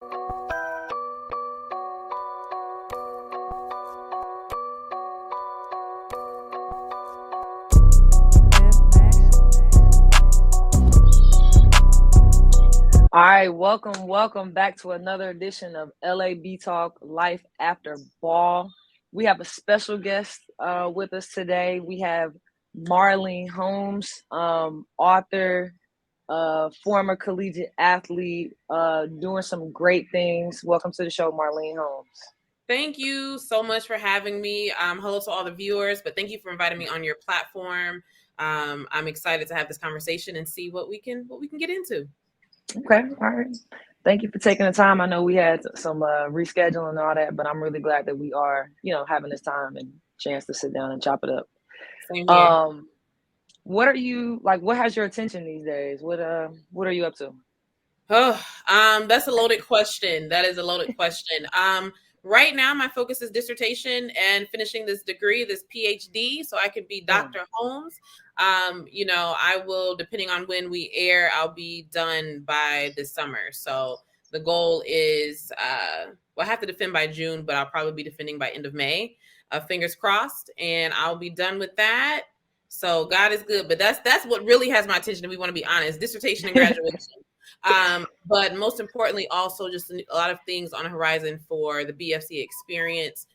All right, welcome back to another edition of LAB Talk Life After Ball. We have a special guest with us today. We have Marlene Holmes, author, former collegiate athlete, doing some great things. Welcome to the show, Marlene Holmes. Thank you so much for having me. Hello to all the viewers, but thank you for inviting me on your platform. I'm excited to have this conversation and see what we can get into. Okay, all right. Thank you for taking the time. I know we had some rescheduling and all that, but I'm really glad that we are, having this time and chance to sit down and chop it up. Same here. What are you like? What has your attention these days? What are you up to? That's a loaded question. That is a loaded question. Right now my focus is dissertation and finishing this degree, this PhD, so I could be Dr. Holmes. I will, depending on when we air, I'll be done by this summer. So the goal is, I have to defend by June, but I'll probably be defending by end of May. Fingers crossed, and I'll be done with that. So God is good, but that's what really has my attention. If we want to be honest, dissertation and graduation. But most importantly, also just a lot of things on the horizon for the BFCA Experience.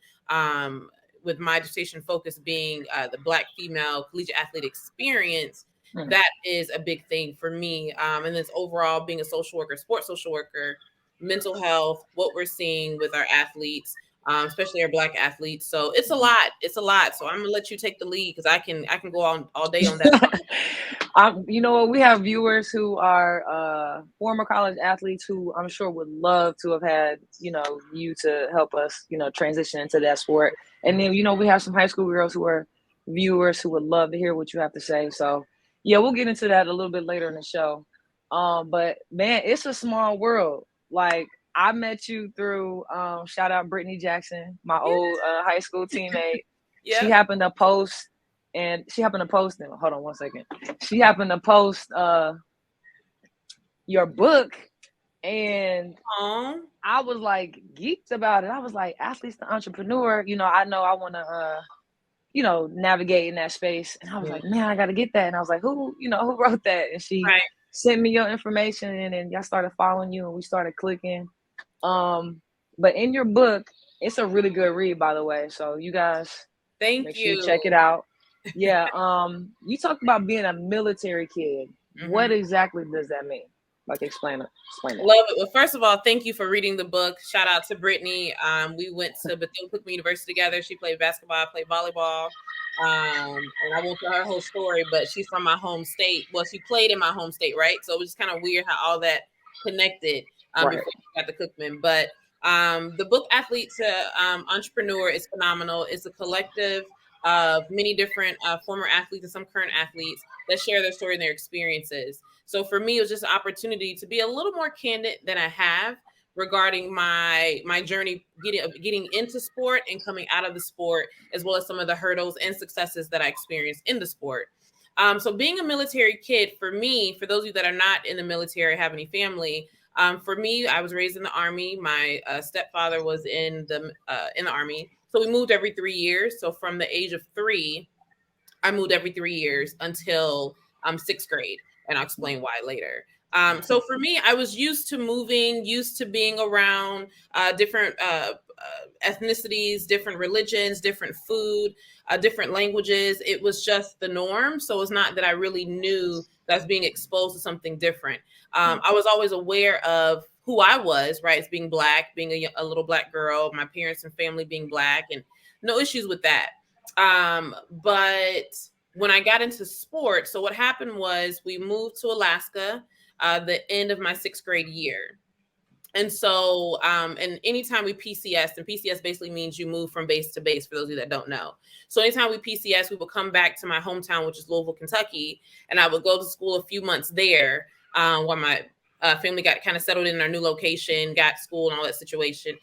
With my dissertation focus being the Black female collegiate athlete experience, that is a big thing for me. And then overall being a social worker, sports social worker, mental health, what we're seeing with our athletes, especially our Black athletes. So it's a lot. It's a lot. So I'm gonna let you take the lead because I can go on all day on that. You know what? We have viewers who are former college athletes who I'm sure would love to have had, you to help us, transition into that sport. And then, we have some high school girls who are viewers who would love to hear what you have to say. So, yeah, we'll get into that a little bit later in the show. But, man, it's a small world. Like, I met you through, shout out Brittany Jackson, my old high school teammate. Yep. She happened to post. And she happened to post them. Hold on one second. She happened to post your book. And I was like geeked about it. I was like, athletes to entrepreneur. I know I want to, navigate in that space. And I was like, man, I got to get that. And I was like, who wrote that? And she sent me your information. And then I started following you and we started clicking. But in your book, it's a really good read, by the way. So you guys, make sure you check it out. Yeah. You talked about being a military kid. Mm-hmm. What exactly does that mean? Like, explain it. Love it. Well, first of all, thank you for reading the book. Shout out to Brittany. We went to Bethune Cookman University together. She played basketball, I played volleyball. And I won't tell her whole story, but she's from my home state. Well, she played in my home state, right? So it was just kind of weird how all that connected before she got to Cookman. But the book Athlete to Entrepreneur is phenomenal. It's a collective of many different former athletes and some current athletes that share their story and their experiences. So for me, it was just an opportunity to be a little more candid than I have regarding my journey getting into sport and coming out of the sport, as well as some of the hurdles and successes that I experienced in the sport. So being a military kid, for me, for those of you that are not in the military, have any family, for me, I was raised in the Army. My stepfather was in the Army. So we moved every 3 years. So from the age of 3, I moved every 3 years until 6th grade. And I'll explain why later. So for me, I was used to moving, used to being around different ethnicities, different religions, different food, different languages. It was just the norm. So it's not that I really knew that I was being exposed to something different. I was always aware of who I was, right? As being Black, being a little Black girl, my parents and family being Black, and no issues with that. But when I got into sports, so what happened was we moved to Alaska the end of my 6th grade year. And so, and anytime we PCS, and PCS basically means you move from base to base, for those of you that don't know. So anytime we PCS, we would come back to my hometown, which is Louisville, Kentucky, and I would go to school a few months there while my family got kind of settled in our new location, got school and all that situated.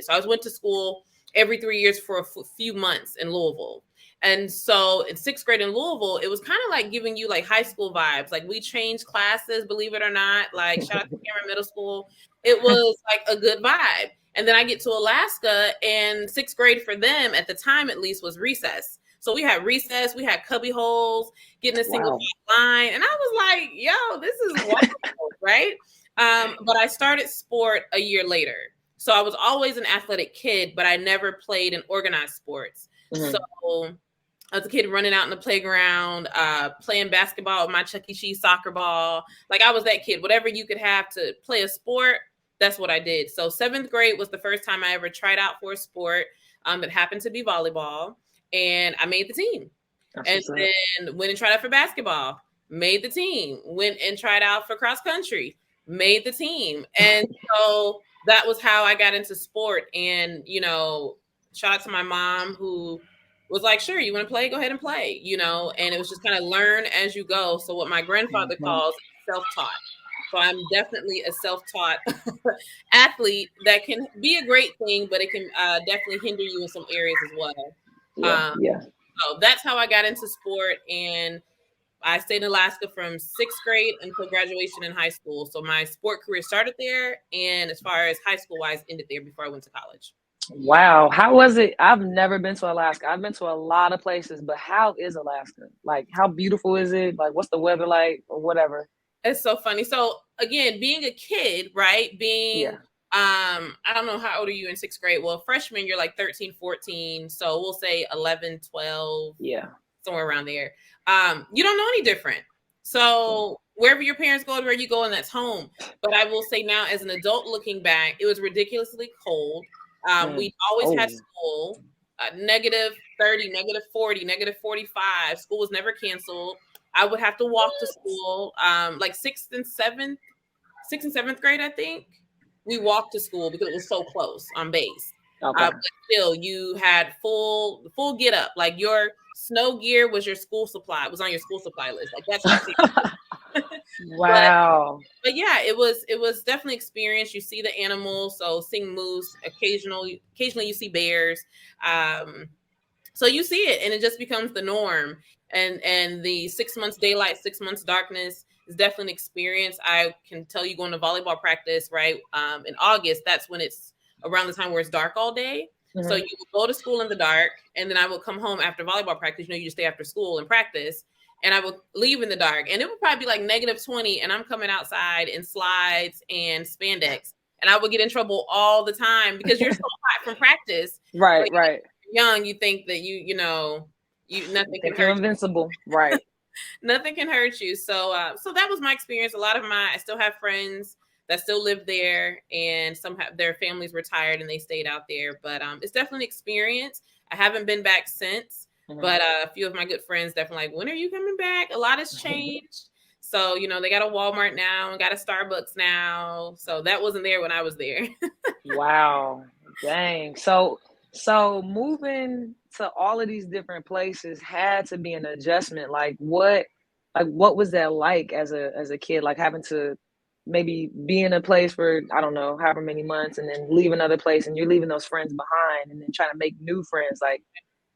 So I went to school every 3 years for a few months in Louisville. And so in 6th grade in Louisville, it was kind of like giving you like high school vibes. Like we changed classes, believe it or not. Like shout out to Cameron Middle School. It was like a good vibe. And then I get to Alaska, and 6th grade for them at the time, at least, was recess. So we had recess, we had cubby holes, getting a single line. And I was like, yo, this is wonderful, right? But I started sport a year later. So I was always an athletic kid, but I never played in organized sports. Mm-hmm. So I was a kid running out in the playground, playing basketball with my Chuck E. Cheese soccer ball. Like I was that kid. Whatever you could have to play a sport, that's what I did. So 7th grade was the first time I ever tried out for a sport. It happened to be volleyball, and I made the team. That's and then went and tried out for basketball, made the team. Went and tried out for cross country, made the team. And so that was how I got into sport. And, you know, shout out to my mom who was like, sure, you want to play? Go ahead and play, you know, and it was just kind of learn as you go. So what my grandfather calls self-taught. So I'm definitely a self-taught athlete. That can be a great thing, but it can definitely hinder you in some areas as well. So that's how I got into sport. And I stayed in Alaska from 6th grade until graduation in high school. So my sport career started there. And as far as high school wise, ended there before I went to college. Wow. How was it? I've never been to Alaska. I've been to a lot of places, but how is Alaska? Like, how beautiful is it? Like, what's the weather like or whatever? It's so funny. So again, being a kid, right? I don't know, how old are you in 6th grade? Well, freshman, you're like 13, 14. So we'll say 11, 12. Yeah. Somewhere around there. You don't know any different. So wherever your parents go, where you go, and that's home. But I will say now, as an adult looking back, it was ridiculously cold. We always had school, negative 30, negative 40, negative 45. School was never canceled. I would have to walk to school. Like 6th and 7th grade, I think. We walked to school because it was so close on base. Okay. But still, you had full get up. Like your snow gear was your school supply. It was on your school supply list. Like that's wow. But yeah, it was definitely experience. You see the animals, so seeing moose. Occasionally you see bears. So you see it, and it just becomes the norm. And the 6 months daylight, 6 months darkness is definitely an experience. I can tell you, going to volleyball practice, right? In August, that's when it's around the time where it's dark all day. Mm-hmm. So you would go to school in the dark, and then I would come home after volleyball practice. You know, you just stay after school and practice, and I would leave in the dark, and it would probably be like negative 20, and I'm coming outside in slides and spandex, and I would get in trouble all the time because you're so hot from practice. Right, like, right. Young, you think that you nothing can hurt you. Invincible, right? Nothing can hurt you. So that was my experience. I still have friends that still live there, and some have their families retired and they stayed out there. But it's definitely an experience. I haven't been back since, but a few of my good friends definitely like, when are you coming back? A lot has changed. So, you know, they got a Walmart now and got a Starbucks now. So that wasn't there when I was there. Wow. Dang. So moving to all of these different places had to be an adjustment. Like what was that like as a kid? Like having to maybe be in a place for, I don't know, however many months, and then leave another place, and you're leaving those friends behind, and then trying to make new friends. Like,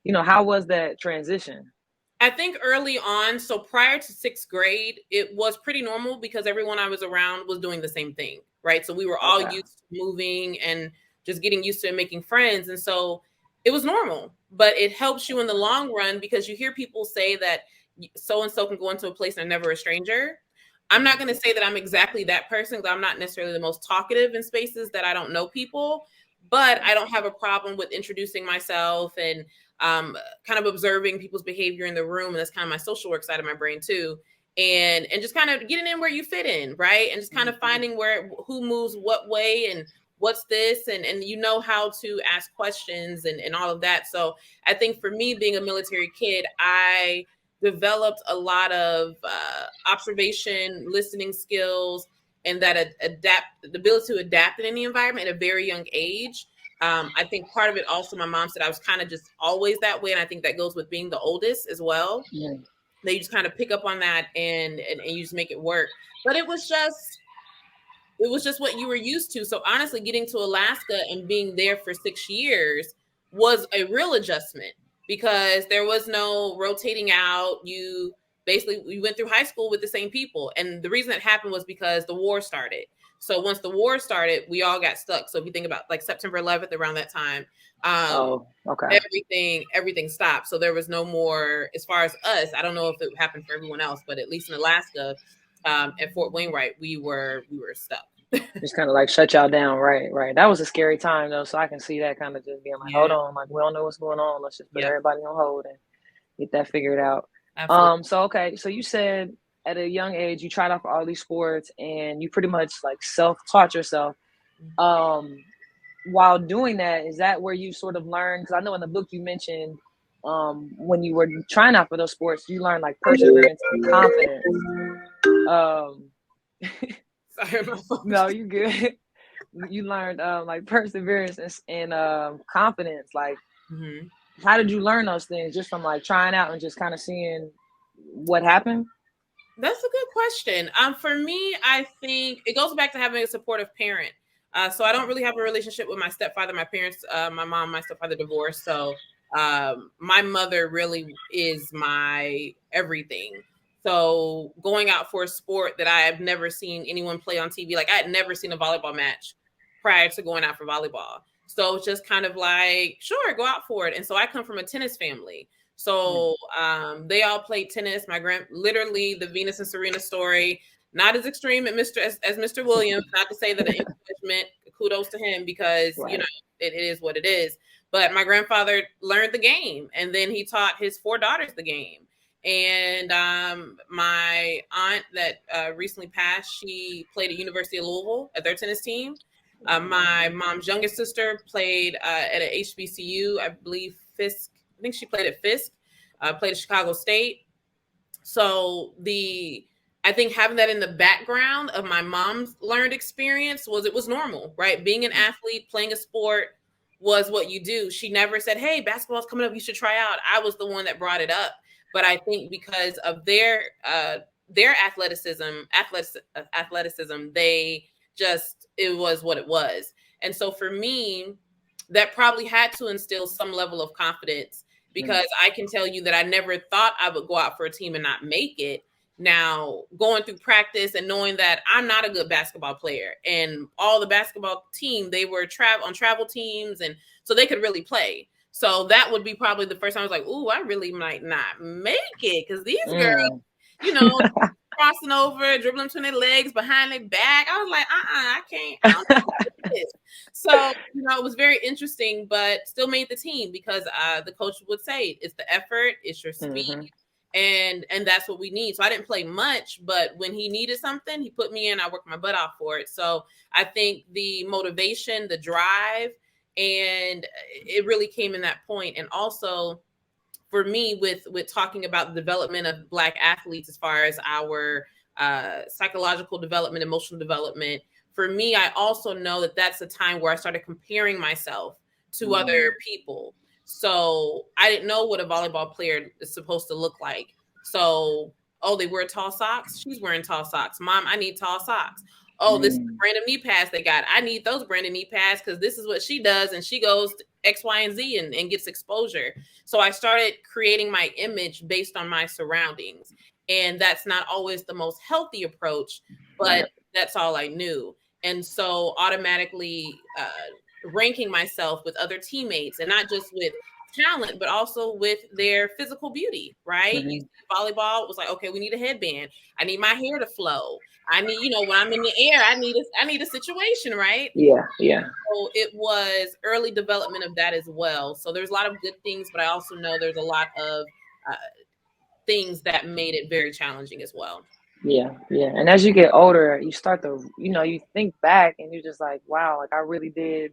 you know, how was that transition? I think early on, so prior to 6th grade, it was pretty normal because everyone I was around was doing the same thing, right? So we were all used to moving and just getting used to it, making friends. And so it was normal, but it helps you in the long run because you hear people say that so-and-so can go into a place and they're never a stranger. I'm not going to say that I'm exactly that person because I'm not necessarily the most talkative in spaces that I don't know people, but I don't have a problem with introducing myself and kind of observing people's behavior in the room. And that's kind of my social work side of my brain too. And just kind of getting in where you fit in, right? And just kind of finding who moves what way and what's this, and you know how to ask questions and all of that. So I think for me, being a military kid, I developed a lot of observation, listening skills, and that the ability to adapt in any environment at a very young age. I think part of it also, my mom said I was kind of just always that way. And I think that goes with being the oldest as well. Yeah. That you just kind of pick up on that and you just make it work. But it was just what you were used to. So honestly, getting to Alaska and being there for 6 years was a real adjustment because there was no rotating out. You basically, we went through high school with the same people. And the reason that happened was because the war started. So once the war started, we all got stuck. So if you think about like September 11th, around that time, Okay. everything stopped. So there was no more, as far as us, I don't know if it happened for everyone else, but at least in Alaska, at Fort Wainwright, we were stuck. Just kind of like shut y'all down. Right. That was a scary time though. So I can see that kind of just being like, hold on, like we don't know what's going on. Let's just put everybody on hold and get that figured out. Absolutely. So you said at a young age you tried out for all these sports and you pretty much like self-taught yourself. While doing that, is that where you sort of learned? Because I know in the book you mentioned when you were trying out for those sports, you learned like perseverance and confidence. Sorry, no, you good. You learned like perseverance and confidence. Like, how did you learn those things? Just from like trying out and just kind of seeing what happened? That's a good question. For me, I think it goes back to having a supportive parent. So I don't really have a relationship with my stepfather. My parents, my mom, my stepfather divorced. So my mother really is my everything. So going out for a sport that I have never seen anyone play on TV, like I had never seen a volleyball match prior to going out for volleyball. So it's just kind of like, sure, go out for it. And so I come from a tennis family. So they all played tennis. Literally the Venus and Serena story, not as extreme as Mr. Williams, not to say that an encouragement, kudos to him, because you know it is what it is. But my grandfather learned the game, and then he taught his 4 daughters the game. And my aunt that recently passed, she played at University of Louisville at their tennis team. My mom's youngest sister played at an HBCU, I believe Fisk. I think she played at Fisk, played at Chicago State. So I think having that in the background of my mom's learned experience it was normal, right? Being an athlete, playing a sport was what you do. She never said, hey, basketball's coming up, you should try out. I was the one that brought it up. But I think because of their athleticism, it was what it was. And so for me, that probably had to instill some level of confidence, because I can tell you that I never thought I would go out for a team and not make it. Now, going through practice and knowing that I'm not a good basketball player, and all the basketball team, they were on travel teams, and so they could really play. So that would be probably the first time I was like, ooh, I really might not make it, because these girls, crossing over, dribbling between their legs, behind their back. I was like, I can't. I don't know what it is. So, it was very interesting, but still made the team because the coach would say, it's the effort, it's your speed, and that's what we need. So I didn't play much, but when he needed something, he put me in. I worked my butt off for it. So I think the motivation, the drive, and it really came in that point. And also, for me, with talking about the development of Black athletes, as far as our psychological development, emotional development, for me, I also know that that's a time where I started comparing myself to other people. So I didn't know what a volleyball player is supposed to look like. So, they wear tall socks. She's wearing tall socks. Mom, I need tall socks. Oh, this is the brand of knee pads they got. I need those brand of knee pads because this is what she does. And she goes to X, Y, and Z and gets exposure. So I started creating my image based on my surroundings. And that's not always the most healthy approach, but that's all I knew. And so automatically ranking myself with other teammates, and not just with talent, but also with their physical beauty, right? You see volleyball, it was like, okay, we need a headband. I need my hair to flow. I need, when I'm in the air, I need a situation, right? Yeah. So it was early development of that as well. So there's a lot of good things, but I also know there's a lot of things that made it very challenging as well. Yeah. And as you get older, you start to, you think back and you're just like, wow, like I really did.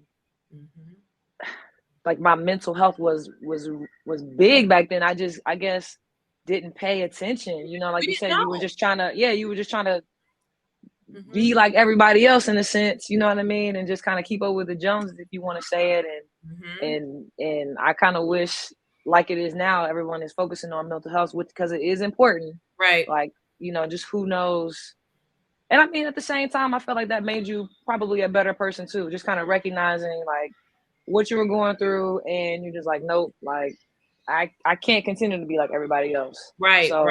Like my mental health was big back then. I guess didn't pay attention. Like you said, you were just trying to be like everybody else in a sense, you know what I mean? And just kind of keep up with the Joneses, if you want to say it. And I kind of wish, like it is now, everyone is focusing on mental health, because it is important. Right. Like, just who knows. And I mean, at the same time, I feel like that made you probably a better person too. Just kind of recognizing like what you were going through, and you're just like, nope, like I can't continue to be like everybody else. Right, So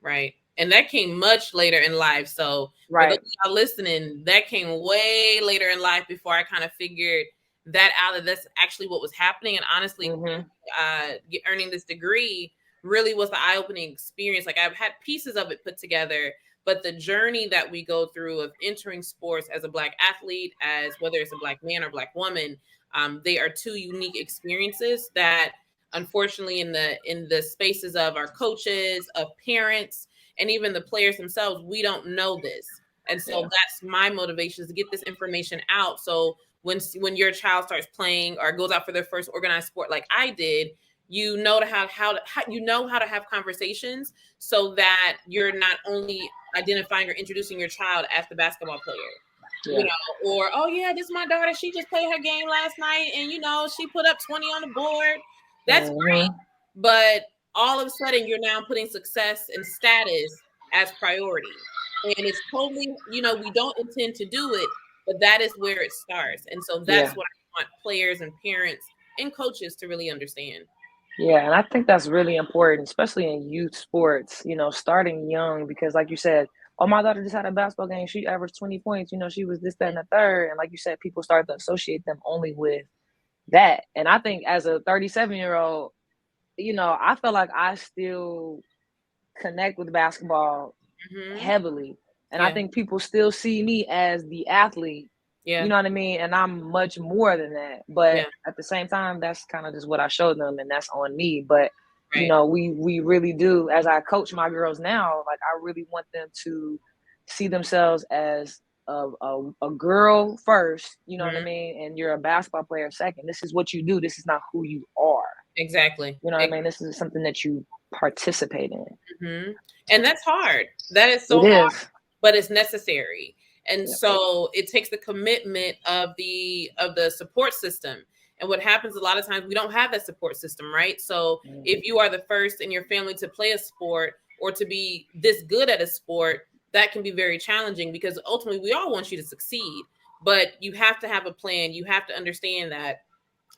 right. And that came much later in life. So for those right. of y'all listening, that came way later in life before I kind of figured that out, that that's actually what was happening. And honestly, earning this degree really was the eye-opening experience. Like, I've had pieces of it put together, but the journey that we go through of entering sports as a Black athlete, as whether it's a Black man or Black woman, they are two unique experiences that, unfortunately, in the spaces of our coaches, of parents, and even the players themselves, we don't know this. And so that's my motivation, is to get this information out. So when your child starts playing or goes out for their first organized sport like I did, you know how to have conversations, so that you're not only identifying or introducing your child as the basketball player, you know, or, oh yeah, this is my daughter, she just played her game last night and, you know, she put up 20 on the board. That's great. But all of a sudden you're now putting success and status as priority. And it's totally, you know, we don't intend to do it, but that is where it starts. And so that's what I want players and parents and coaches to really understand. Yeah, and I think that's really important, especially in youth sports, you know, starting young, because like you said, oh, my daughter just had a basketball game. She averaged 20 points. You know, she was this, that, and the third. And like you said, people start to associate them only with that. And I think as a 37-year-old, you know, I feel like I still connect with basketball heavily. And I think people still see me as the athlete. You know what I mean? And I'm much more than that. But at the same time, that's kind of just what I showed them, and that's on me. But you know, we really do, as I coach my girls now, like, I really want them to see themselves as a girl first, you know what I mean? And you're a basketball player second. This is what you do. This is not who you are. Exactly. You know what I mean? This is something that you participate in. And that's hard. That is so hard, but it's necessary. And so it takes the commitment of the support system. And what happens a lot of times, we don't have that support system, right? So if you are the first in your family to play a sport or to be this good at a sport, that can be very challenging, because ultimately we all want you to succeed, but you have to have a plan. You have to understand that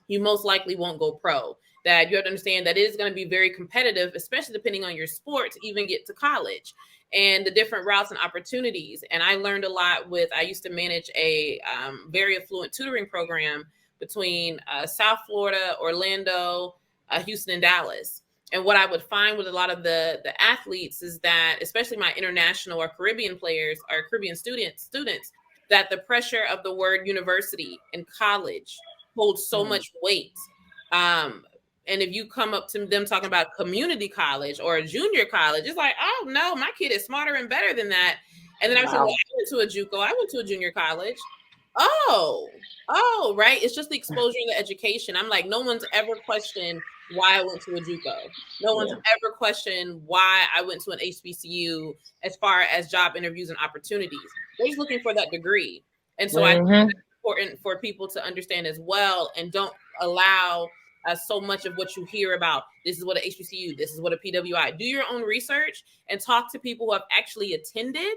you most likely won't go pro, that you have to understand that it is going to be very competitive, especially depending on your sport, to even get to college and the different routes and opportunities. And I learned a lot I used to manage a very affluent tutoring program between South Florida, Orlando, Houston, and Dallas. And what I would find with a lot of the athletes is that, especially my international or Caribbean players or Caribbean students, that the pressure of the word university and college holds so much weight. And if you come up to them talking about community college or a junior college, it's like, oh no, my kid is smarter and better than that. And then I said, well, I went to a JUCO, I went to a junior college. Oh, right. It's just the exposure and the education. I'm like, no one's ever questioned why I went to a JUCO. No one's ever questioned why I went to an HBCU as far as job interviews and opportunities. They're just looking for that degree. And so I think it's important for people to understand as well, and don't allow so much of what you hear about, this is what an HBCU, this is what a PWI. Do your own research and talk to people who have actually attended.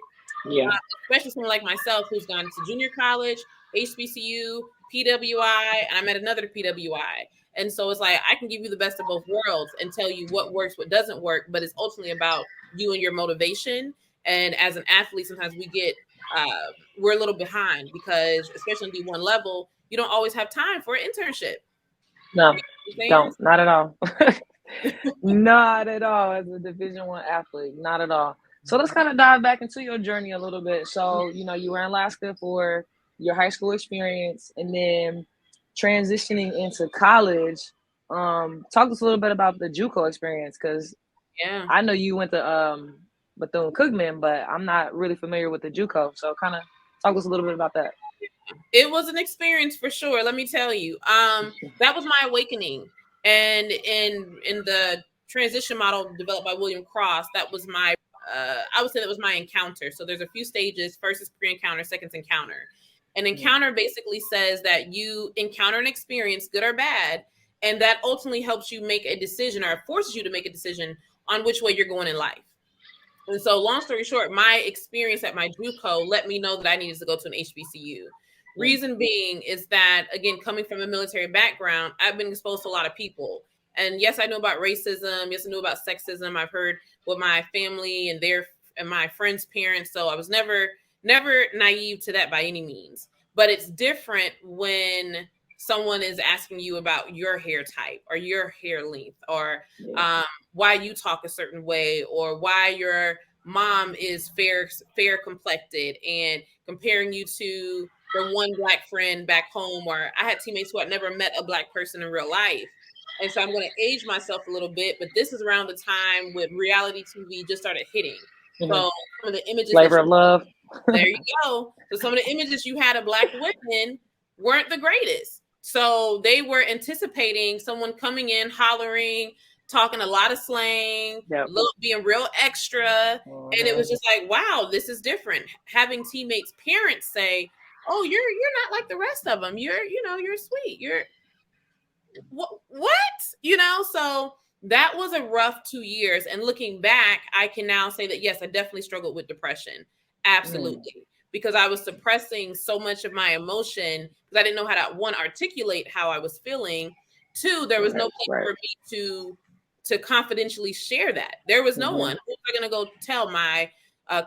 Especially someone like myself who's gone to junior college, HBCU, PWI, and I'm at another PWI. And so it's like, I can give you the best of both worlds and tell you what works, what doesn't work, but it's ultimately about you and your motivation. And as an athlete, sometimes we're a little behind, because especially in D1 level, you don't always have time for an internship. No, don't. Not at all. Not at all. As a Division I athlete, not at all. So let's kind of dive back into your journey a little bit. So, you know, you were in Alaska for your high school experience, and then transitioning into college. Talk to us a little bit about the JUCO experience, because I know you went to Bethune Cookman, but I'm not really familiar with the JUCO. So kind of talk to us a little bit about that. It was an experience for sure. Let me tell you, that was my awakening. And in the transition model developed by William Cross, that was my, I would say that was my encounter. So there's a few stages. First is pre-encounter, second is encounter. An encounter basically says that you encounter an experience, good or bad, and that ultimately helps you make a decision, or forces you to make a decision on which way you're going in life. And so, long story short, my experience at my JUCO let me know that I needed to go to an HBCU. Reason being is that, again, coming from a military background, I've been exposed to a lot of people. And yes, I know about racism. Yes, I know about sexism. I've heard with my family and my friends' parents. So I was never naive to that by any means. But it's different when someone is asking you about your hair type or your hair length or why you talk a certain way or why your mom is fair complected and comparing you to the one black friend back home. Or I had teammates who had never met a black person in real life. And so I'm going to age myself a little bit, but this is around the time when reality TV just started hitting. So some of the images Flavor of Love. There you go. So some of the images you had of black women weren't the greatest. So they were anticipating someone coming in, hollering, talking a lot of slang, being real extra. And it was just like, wow, this is different. Having teammates' parents say, oh, you're not like the rest of them. You're sweet. You're what? So that was a rough 2 years. And looking back, I can now say that, yes, I definitely struggled with depression. Absolutely. Because I was suppressing so much of my emotion because I didn't know how to, one, articulate how I was feeling. Two, there was no place for me to confidentially share that. There was no one. Who was I going to go tell? My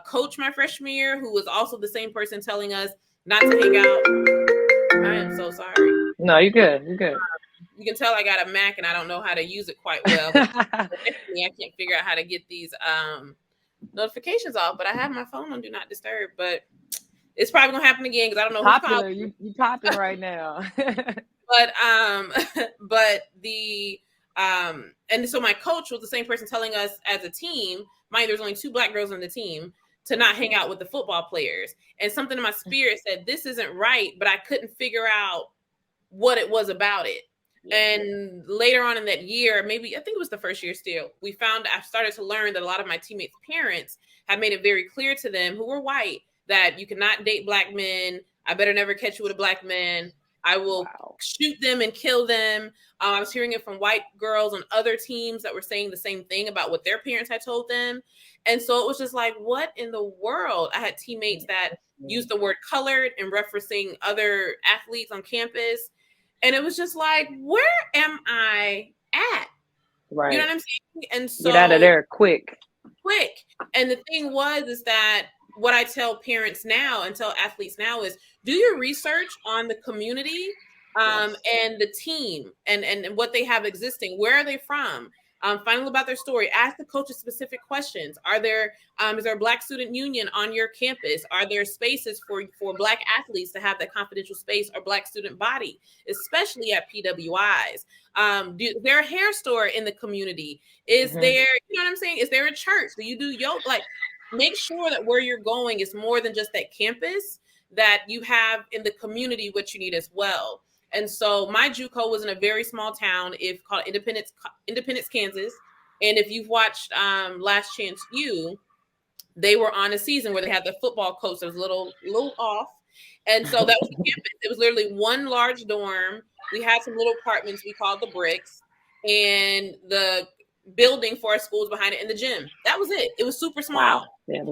coach my freshman year, who was also the same person telling us not to hang out. I am so sorry. No, you're good. You're good. You can tell I got a Mac and I don't know how to use it quite well. I can't figure out how to get these notifications off, but I have my phone on Do Not Disturb. But it's probably gonna happen again because I don't know who's calling. You popping right now. but the and so my coach was the same person telling us as a team. Mind there's only 2 black girls on the team to not hang out with the football players. And something in my spirit said this isn't right, but I couldn't figure out what it was about it. And later on in that year, maybe I think it was the first year still, I started to learn that a lot of my teammates' parents had made it very clear to them who were white that you cannot date black men. I better never catch you with a black man. I will shoot them and kill them. I was hearing it from white girls on other teams that were saying the same thing about what their parents had told them. And so it was just like, what in the world? I had teammates that used the word colored in referencing other athletes on campus. And it was just like, where am I at? Right. You know what I'm saying? And so get out of there quick. And the thing is that what I tell parents now and tell athletes now is do your research on the community and the team and what they have existing. Where are they from? Find out about their story. Ask the coaches specific questions. Is there a Black student union on your campus? Are there spaces for Black athletes to have that confidential space or Black student body, especially at PWIs? Is there a hair store in the community? Is there, you know what I'm saying? Is there a church? Do you do yoga? Like, make sure that where you're going is more than just that campus, that you have in the community what you need as well. And so my JUCO was in a very small town, called Independence, Kansas. And if you've watched Last Chance U, they were on a season where they had the football coach that was a little off. And so that was the campus. It was literally one large dorm. We had some little apartments we called the bricks, and the building for our schools behind it, and the gym. That was it. It was super small. Wow. Yeah,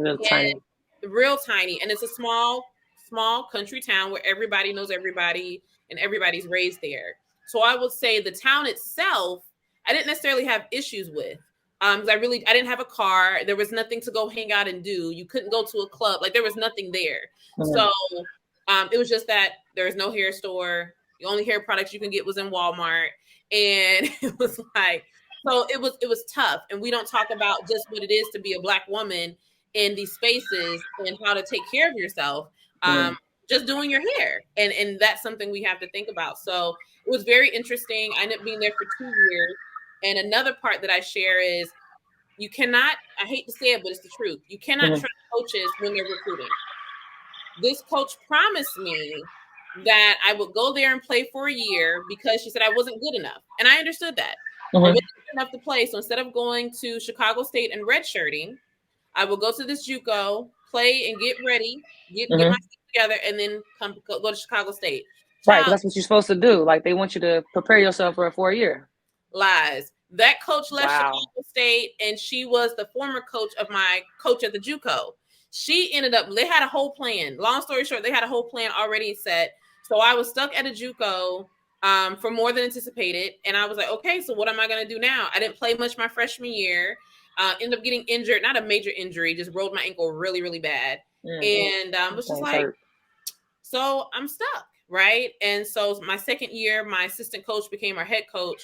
real tiny. And it's a small country town where everybody knows everybody and everybody's raised there. So I would say the town itself, I didn't necessarily have issues with. I didn't have a car. There was nothing to go hang out and do. You couldn't go to a club. Like, there was nothing there. So it was just that there was no hair store. The only hair products you can get was in Walmart. And it was like, so it was tough. And we don't talk about just what it is to be a Black woman in these spaces and how to take care of yourself. Just doing your hair. And that's something we have to think about. So it was very interesting. I ended up being there for 2 years. And another part that I share is you cannot, I hate to say it, but it's the truth. You cannot trust coaches when they're recruiting. This coach promised me that I would go there and play for a year because she said I wasn't good enough. And I understood that. I wasn't good enough to play. So instead of going to Chicago State and redshirting, I will go to this JUCO, play and get ready, get myself together, and then go to Chicago State. Right, that's what you're supposed to do. Like, they want you to prepare yourself for a year. Lies. That coach left Chicago State, and she was the former coach of my coach at the JUCO. She ended up, they had a whole plan. Long story short, they had a whole plan already set. So I was stuck at a JUCO for more than anticipated. And I was like, okay, so what am I going to do now? I didn't play much my freshman year. Ended up getting injured, not a major injury, just rolled my ankle really, really bad. And was just like, so I'm stuck, right? And so my second year, my assistant coach became our head coach,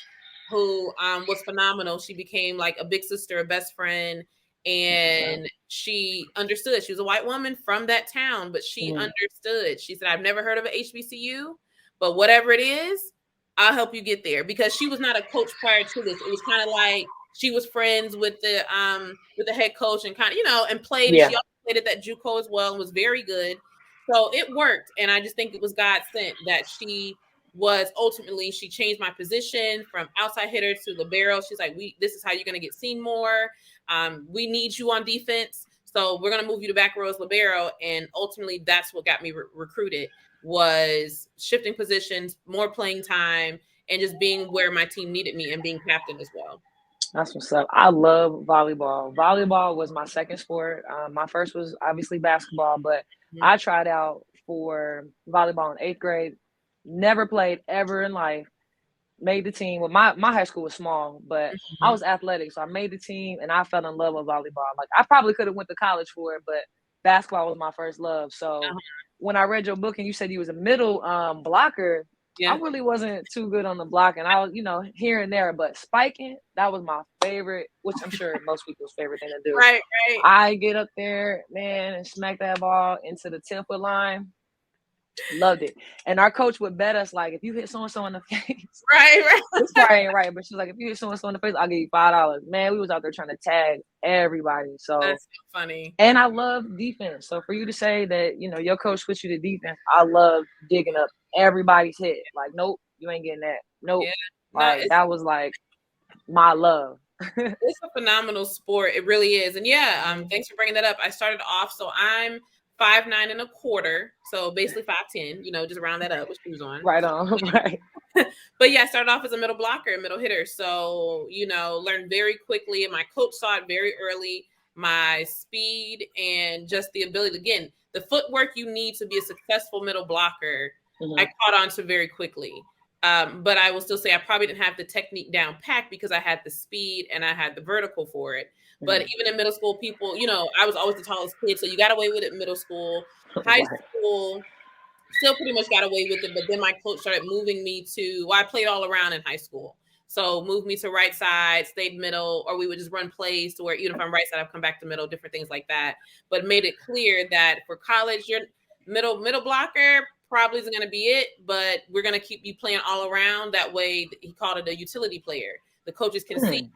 who was phenomenal. She became like a big sister, a best friend, and she understood. She was a white woman from that town, but she understood. She said, I've never heard of an HBCU, but whatever it is, I'll help you get there. Because she was not a coach prior to this. It was kind of like she was friends with the head coach and kind of, you know, and played. And she also played at that JUCO as well and was very good. So it worked. And I just think it was God sent that she was ultimately, she changed my position from outside hitter to libero. She's like, this is how you're going to get seen more. We need you on defense. So we're going to move you to back row as libero. And ultimately that's what got me recruited, was shifting positions, more playing time, and just being where my team needed me and being captain as well. That's what's up. I love volleyball. Volleyball was my second sport. My first was obviously basketball, but I tried out for volleyball in 8th grade. Never played ever in life. Made the team. Well, my high school was small, but I was athletic, so I made the team, and I fell in love with volleyball. Like, I probably could have went to college for it, but basketball was my first love. So when I read your book and you said you was a middle blocker, I really wasn't too good on the block, and I was, you know, here and there, but spiking, that was my favorite, which I'm sure most people's favorite thing to do. Right. I get up there, man, and smack that ball into the 10-foot line. Loved it. And our coach would bet us, like, if you hit so-and-so in the face. Right. This probably ain't right, but she's like, if you hit so-and-so in the face, I'll give you $5. Man, we was out there trying to tag everybody. So that's so funny. And I love defense. So for you to say that, you know, your coach switched you to defense, I love digging up everybody's head. Like, nope, you ain't getting that. Nope. Like, that was like my love. It's a phenomenal sport. It really is. And thanks for bringing that up. I started off, so I'm 5'9.25", so basically 5'10", you know, just round that up with shoes on. Right on, right. But I started off as a middle blocker, a middle hitter. So, you know, learned very quickly, and my coach saw it very early, my speed and just the ability, again, the footwork you need to be a successful middle blocker, I caught on to very quickly. But I will still say I probably didn't have the technique down packed because I had the speed and I had the vertical for it. But even in middle school, people, you know, I was always the tallest kid. So you got away with it in middle school. High school, still pretty much got away with it. But then my coach started moving me to, I played all around in high school. So moved me to right side, stayed middle, or we would just run plays to where even if I'm right side, I've come back to middle, different things like that. But made it clear that for college, your middle blocker probably isn't going to be it, but we're going to keep you playing all around. That way, he called it a utility player. The coaches can see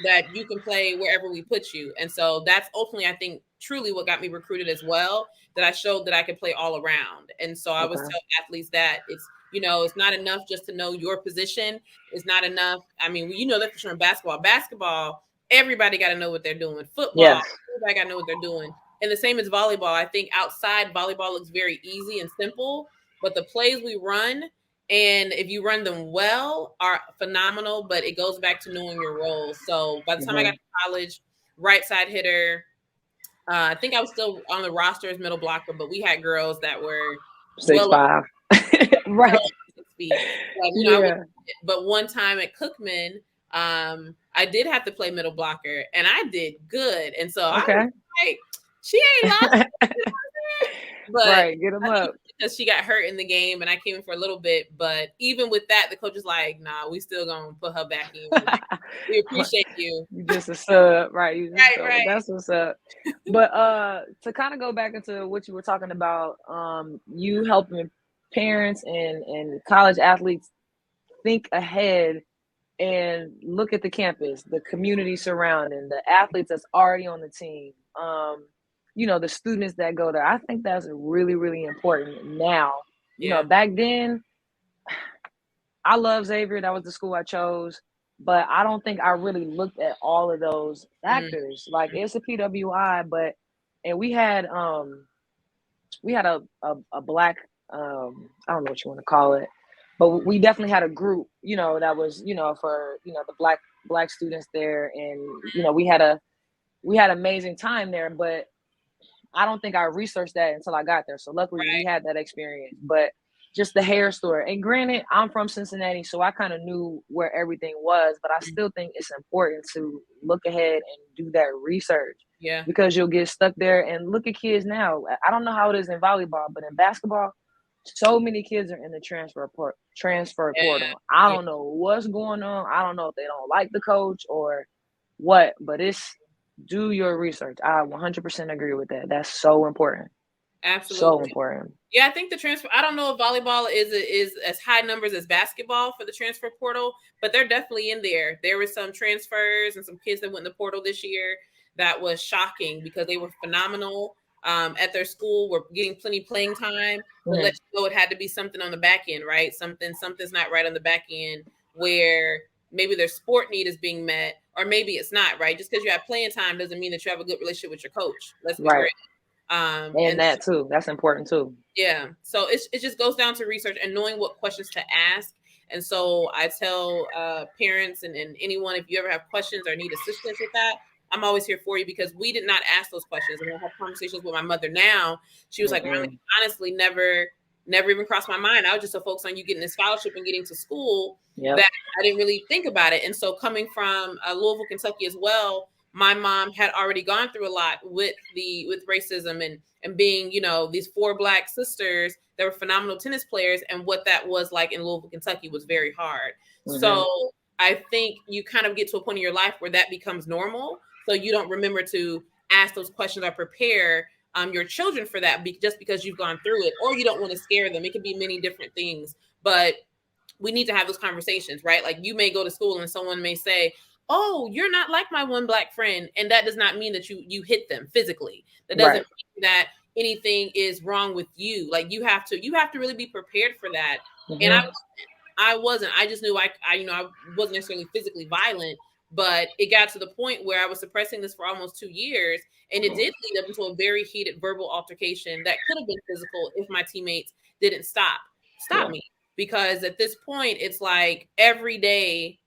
that you can play wherever we put you. And so that's ultimately, I think, truly what got me recruited as well, that I showed that I could play all around. And so I was telling athletes that it's, you know, it's not enough just to know your position. It's not enough. I mean, you know that for sure in basketball. Basketball, everybody got to know what they're doing. Football, everybody got to know what they're doing. And the same as volleyball. I think outside, volleyball looks very easy and simple, but the plays we run, and if you run them well, are phenomenal, but it goes back to knowing your role. So by the time I got to college, right side hitter, I think I was still on the roster as middle blocker, but we had girls that were 6'5". Right. 6 feet. You know, but one time at Cookman, I did have to play middle blocker, and I did good. And so I was like, she ain't lost. But get them up. Because she got hurt in the game and I came in for a little bit. But even with that, the coach is like, nah, we still going to put her back in. Like, we appreciate you. You just a sub, right? You just right. That's what's up. But to kind of go back into what you were talking about, you helping parents and college athletes think ahead and look at the campus, the community surrounding, the athletes that's already on the team. You know, the students that go there. I think that's really, really important now. You know, back then, I love Xavier. That was the school I chose. But I don't think I really looked at all of those factors. Like, it's a PWI, but, and we had a black, I don't know what you want to call it, but we definitely had a group, you know, that was, you know, for, you know, the black students there. And, you know, we had amazing time there, but I don't think I researched that until I got there. So luckily we had that experience. But just the hair store. And granted, I'm from Cincinnati, so I kind of knew where everything was, but I still think it's important to look ahead and do that research. Yeah. Because you'll get stuck there. And look at kids now. I don't know how it is in volleyball, but in basketball, so many kids are in the transfer portal. I don't know what's going on. I don't know if they don't like the coach or what, but it's do your research. I 100% agree with that. That's so important. Absolutely. So important. Yeah, I think the transfer, I don't know if volleyball is as high numbers as basketball for the transfer portal, but they're definitely in there. There were some transfers and some kids that went in the portal this year that was shocking because they were phenomenal at their school, were getting plenty playing time, but let you know it had to be something on the back end, right? Something's not right on the back end where maybe their sport need is being met, or maybe it's not, right? Just because you have playing time doesn't mean that you have a good relationship with your coach. Let's be real. And that too. That's important too. Yeah. So it just goes down to research and knowing what questions to ask. And so I tell parents and anyone, if you ever have questions or need assistance with that, I'm always here for you because we did not ask those questions. And I have conversations with my mother now. She was like, honestly, never even crossed my mind. I was just so focused on you getting a scholarship and getting to school that I didn't really think about it. And so coming from Louisville, Kentucky as well, my mom had already gone through a lot with racism and being, you know, these 4 Black sisters that were phenomenal tennis players. And what that was like in Louisville, Kentucky was very hard. So I think you kind of get to a point in your life where that becomes normal. So you don't remember to ask those questions or prepare your children for that just because you've gone through it, or you don't want to scare them. It could be many different things, but we need to have those conversations, right? Like you may go to school and someone may say, oh, you're not like my one Black friend. And that does not mean that you hit them physically. That doesn't mean that anything is wrong with you. Like you have to really be prepared for that. And I wasn't. I just knew I wasn't necessarily physically violent, but it got to the point where I was suppressing this for almost 2 years. And it did lead up into a very heated verbal altercation that could have been physical if my teammates didn't stop me. Because at this point, it's like every day,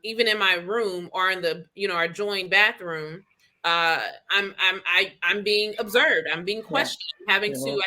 even in my room or in the, our joined bathroom, I'm being observed. I'm being questioned, having to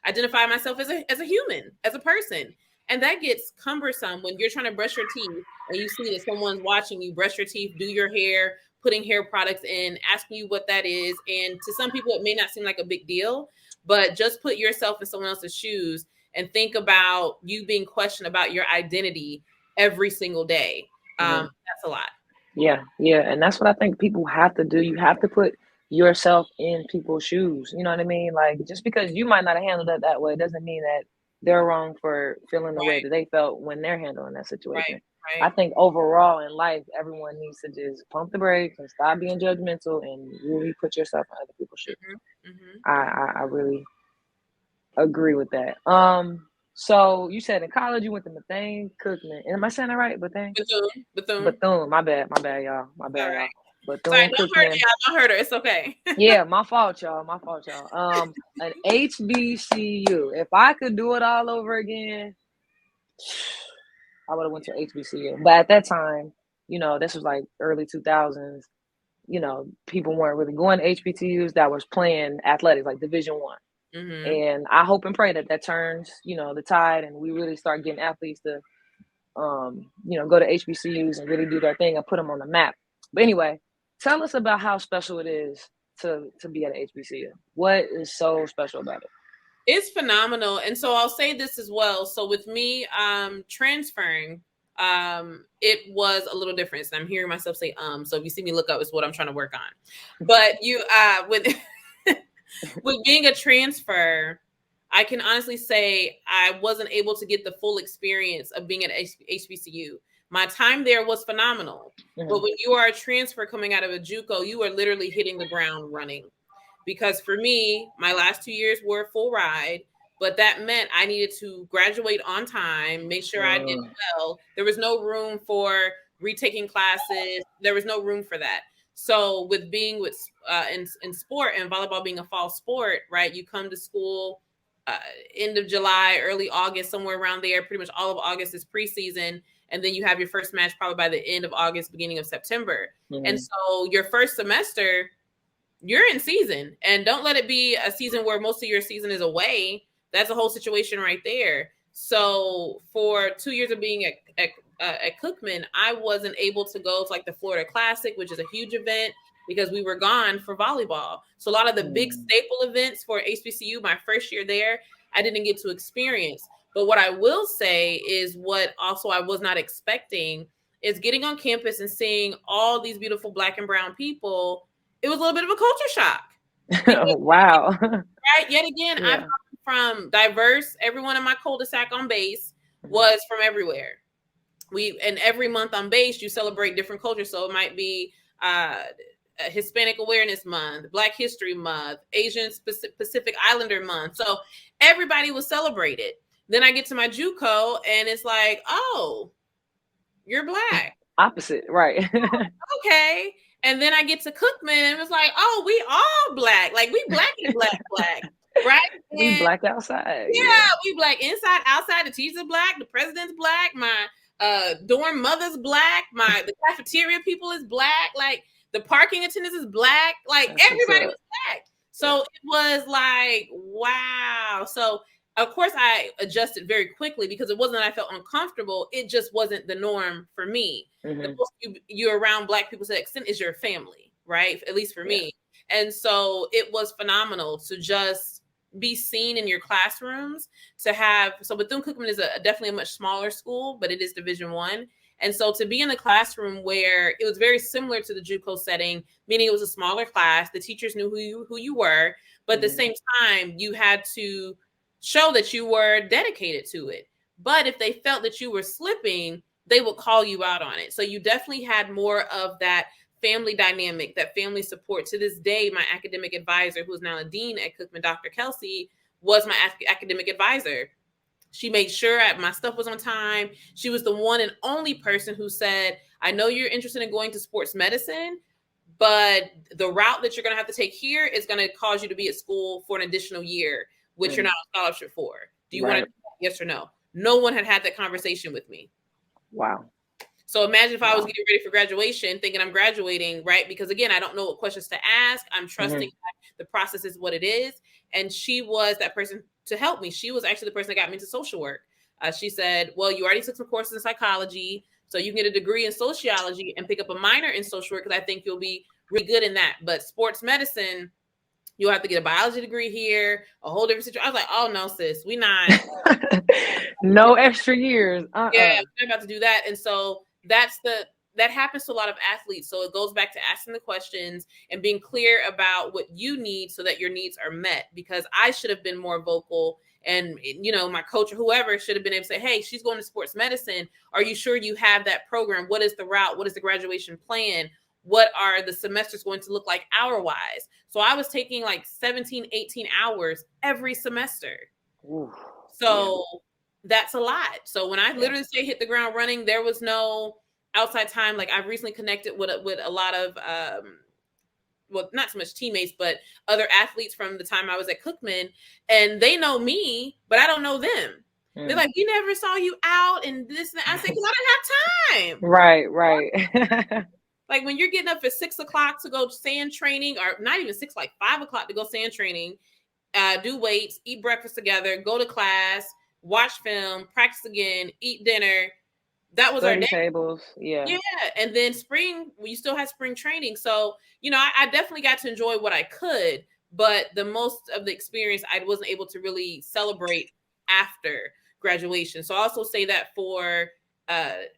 identify myself as a human, as a person. And that gets cumbersome when you're trying to brush your teeth and you see that someone's watching you brush your teeth, do your hair, putting hair products in, asking you what that is. And to some people, it may not seem like a big deal, but just put yourself in someone else's shoes and think about you being questioned about your identity every single day. That's a lot. Yeah. And that's what I think people have to do. You have to put yourself in people's shoes. You know what I mean? Like, just because you might not have handled it that way doesn't mean that they're wrong for feeling the way that they felt when they're handling that situation. I think overall in life, everyone needs to just pump the brakes and stop being judgmental and really put yourself in other people's shoes. I really agree with that. So you said in college you went to Bethune Cookman. Am I saying that right? Bethune. My bad, y'all. Y'all. Sorry, don't hurt her, y'all. Don't hurt her. It's okay. Yeah, my fault, y'all. An HBCU. If I could do it all over again, I would have went to HBCU. But at that time, this was like early 2000s. People weren't really going to HBCUs that was playing athletics, like Division I. And I hope and pray that turns, the tide, and we really start getting athletes to, go to HBCUs and really do their thing and put them on the map. But anyway, tell us about how special it is to be at an HBCU. What is so special about it? It's phenomenal. And so I'll say this as well. So with me transferring, it was a little different. And I'm hearing myself say, so if you see me look up, it's what I'm trying to work on. But with being a transfer, I can honestly say I wasn't able to get the full experience of being at HBCU. My time there was phenomenal. But when you are a transfer coming out of a JUCO, you are literally hitting the ground running. Because for me, my last 2 years were a full ride, but that meant I needed to graduate on time, make sure I did well. There was no room for retaking classes. There was no room for that. So with being in sport and volleyball being a fall sport, right? You come to school end of July, early August, somewhere around there. Pretty much all of August is preseason. And then you have your first match probably by the end of August, beginning of September. And so your first semester, you're in season. And don't let it be a season where most of your season is away. That's a whole situation right there. So for 2 years of being at Cookman, I wasn't able to go to like the Florida Classic, which is a huge event, because we were gone for volleyball. So a lot of the big staple events for HBCU, my first year there, I didn't get to experience. But what I will say is what also I was not expecting is getting on campus and seeing all these beautiful Black and brown people. It was a little bit of a culture shock. Wow. Right? Yet again, I've gone from diverse. Everyone in my cul-de-sac on base was from everywhere. And every month on base, you celebrate different cultures. So it might be Hispanic Awareness Month, Black History Month, Asian Pacific Islander Month. So everybody was celebrated. Then I get to my JUCO and it's like, oh, you're Black. Opposite, right. Okay. And then I get to Cookman and it was like, oh, we all Black. Like we Black and Black. Right? We Black outside. Yeah, we Black inside, outside. The teachers are Black. The president's Black. My dorm mother's Black. The cafeteria people is Black. Like the parking attendants is Black. Like everybody was Black. So it was like, wow. So of course I adjusted very quickly because it wasn't that I felt uncomfortable. It just wasn't the norm for me. The most you're around Black people to that extent is your family, right? At least for me. And so it was phenomenal to just be seen in your classrooms, to have, so Bethune Cookman is definitely a much smaller school, but it is Division I. And so to be in the classroom where it was very similar to the JUCO setting, meaning it was a smaller class, the teachers knew who you were, but at the same time, you had to show that you were dedicated to it. But if they felt that you were slipping, they would call you out on it. So you definitely had more of that family dynamic, that family support. To this day, my academic advisor, who is now a dean at Cookman, Dr. Kelsey, was my academic advisor. She made sure my stuff was on time. She was the one and only person who said, I know you're interested in going to sports medicine, but the route that you're going to have to take here is going to cause you to be at school for an additional year, which you're not on scholarship for. Do you want to do that? Yes or no? No one had that conversation with me. Wow. So imagine if I was getting ready for graduation, thinking I'm graduating, right? Because again, I don't know what questions to ask. I'm trusting that the process is what it is. And she was that person to help me. She was actually the person that got me into social work. She said, well, you already took some courses in psychology, so you can get a degree in sociology and pick up a minor in social work, because I think you'll be really good in that. But sports medicine, you'll have to get a biology degree here, a whole different situation. I was like, oh, no, sis, we not. No extra years. Yeah, we're not about to do that. And so that happens to a lot of athletes. So it goes back to asking the questions and being clear about what you need so that your needs are met. Because I should have been more vocal, and my coach or whoever should have been able to say, hey, she's going to sports medicine. Are you sure you have that program? What is the route? What is the graduation plan? What are the semesters going to look like hour-wise? So I was taking like 17, 18 hours every semester. Ooh, so that's a lot. So when I literally say hit the ground running, there was no outside time. Like I've recently connected with a lot of, well, not so much teammates, but other athletes from the time I was at Cookman, and they know me, but I don't know them. They're like, we never saw you out and this and that. I said, because I don't have time. Right. Like when you're getting up at 6 o'clock to go sand training, or not even 6, like 5 o'clock to go sand training, do weights, eat breakfast together, go to class, watch film, practice again, eat dinner. That was our day. Tables. Yeah. And then spring, you still had spring training. So, I definitely got to enjoy what I could, but the most of the experience I wasn't able to really celebrate after graduation. So I also say that for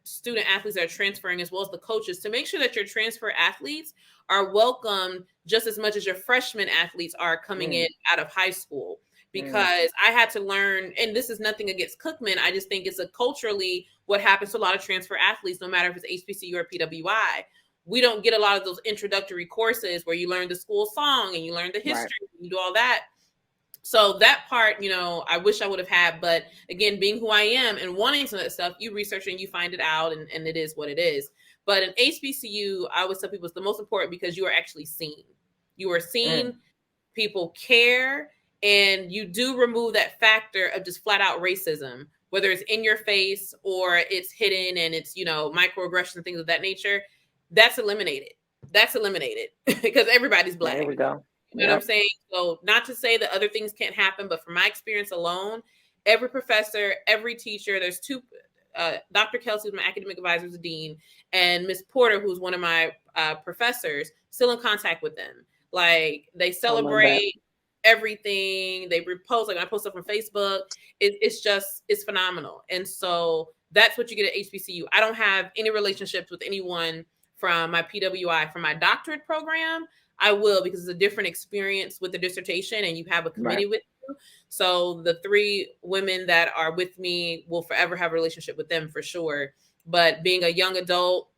student athletes that are transferring, as well as the coaches, to make sure that your transfer athletes are welcome just as much as your freshman athletes are coming in out of high school. Because I had to learn, and this is nothing against Cookman, I just think it's culturally what happens to a lot of transfer athletes, no matter if it's HBCU or PWI. We don't get a lot of those introductory courses where you learn the school song and you learn the history, and you do all that. So that part, I wish I would have had. But again, being who I am and wanting some of that stuff, you research and you find it out, and it is what it is. But in HBCU, I always tell people it's the most important because you are actually seen. You are seen, people care, and you do remove that factor of just flat out racism, whether it's in your face or it's hidden and it's, microaggressions and things of that nature. That's eliminated. Because everybody's Black. There we go. You know what I'm saying? So not to say that other things can't happen, but from my experience alone, every professor, every teacher, there's two, Dr. Kelsey, who's my academic advisor, is the dean, and Miss Porter, who's one of my professors, still in contact with them. Like, they celebrate everything. They repost, like, when I post stuff on Facebook, it's phenomenal. And so that's what you get at HBCU. I don't have any relationships with anyone from my PWI. From my doctorate program, I will, because it's a different experience with the dissertation and you have a committee with you. So the 3 women that are with me will forever have a relationship with them for sure. But being a young adult,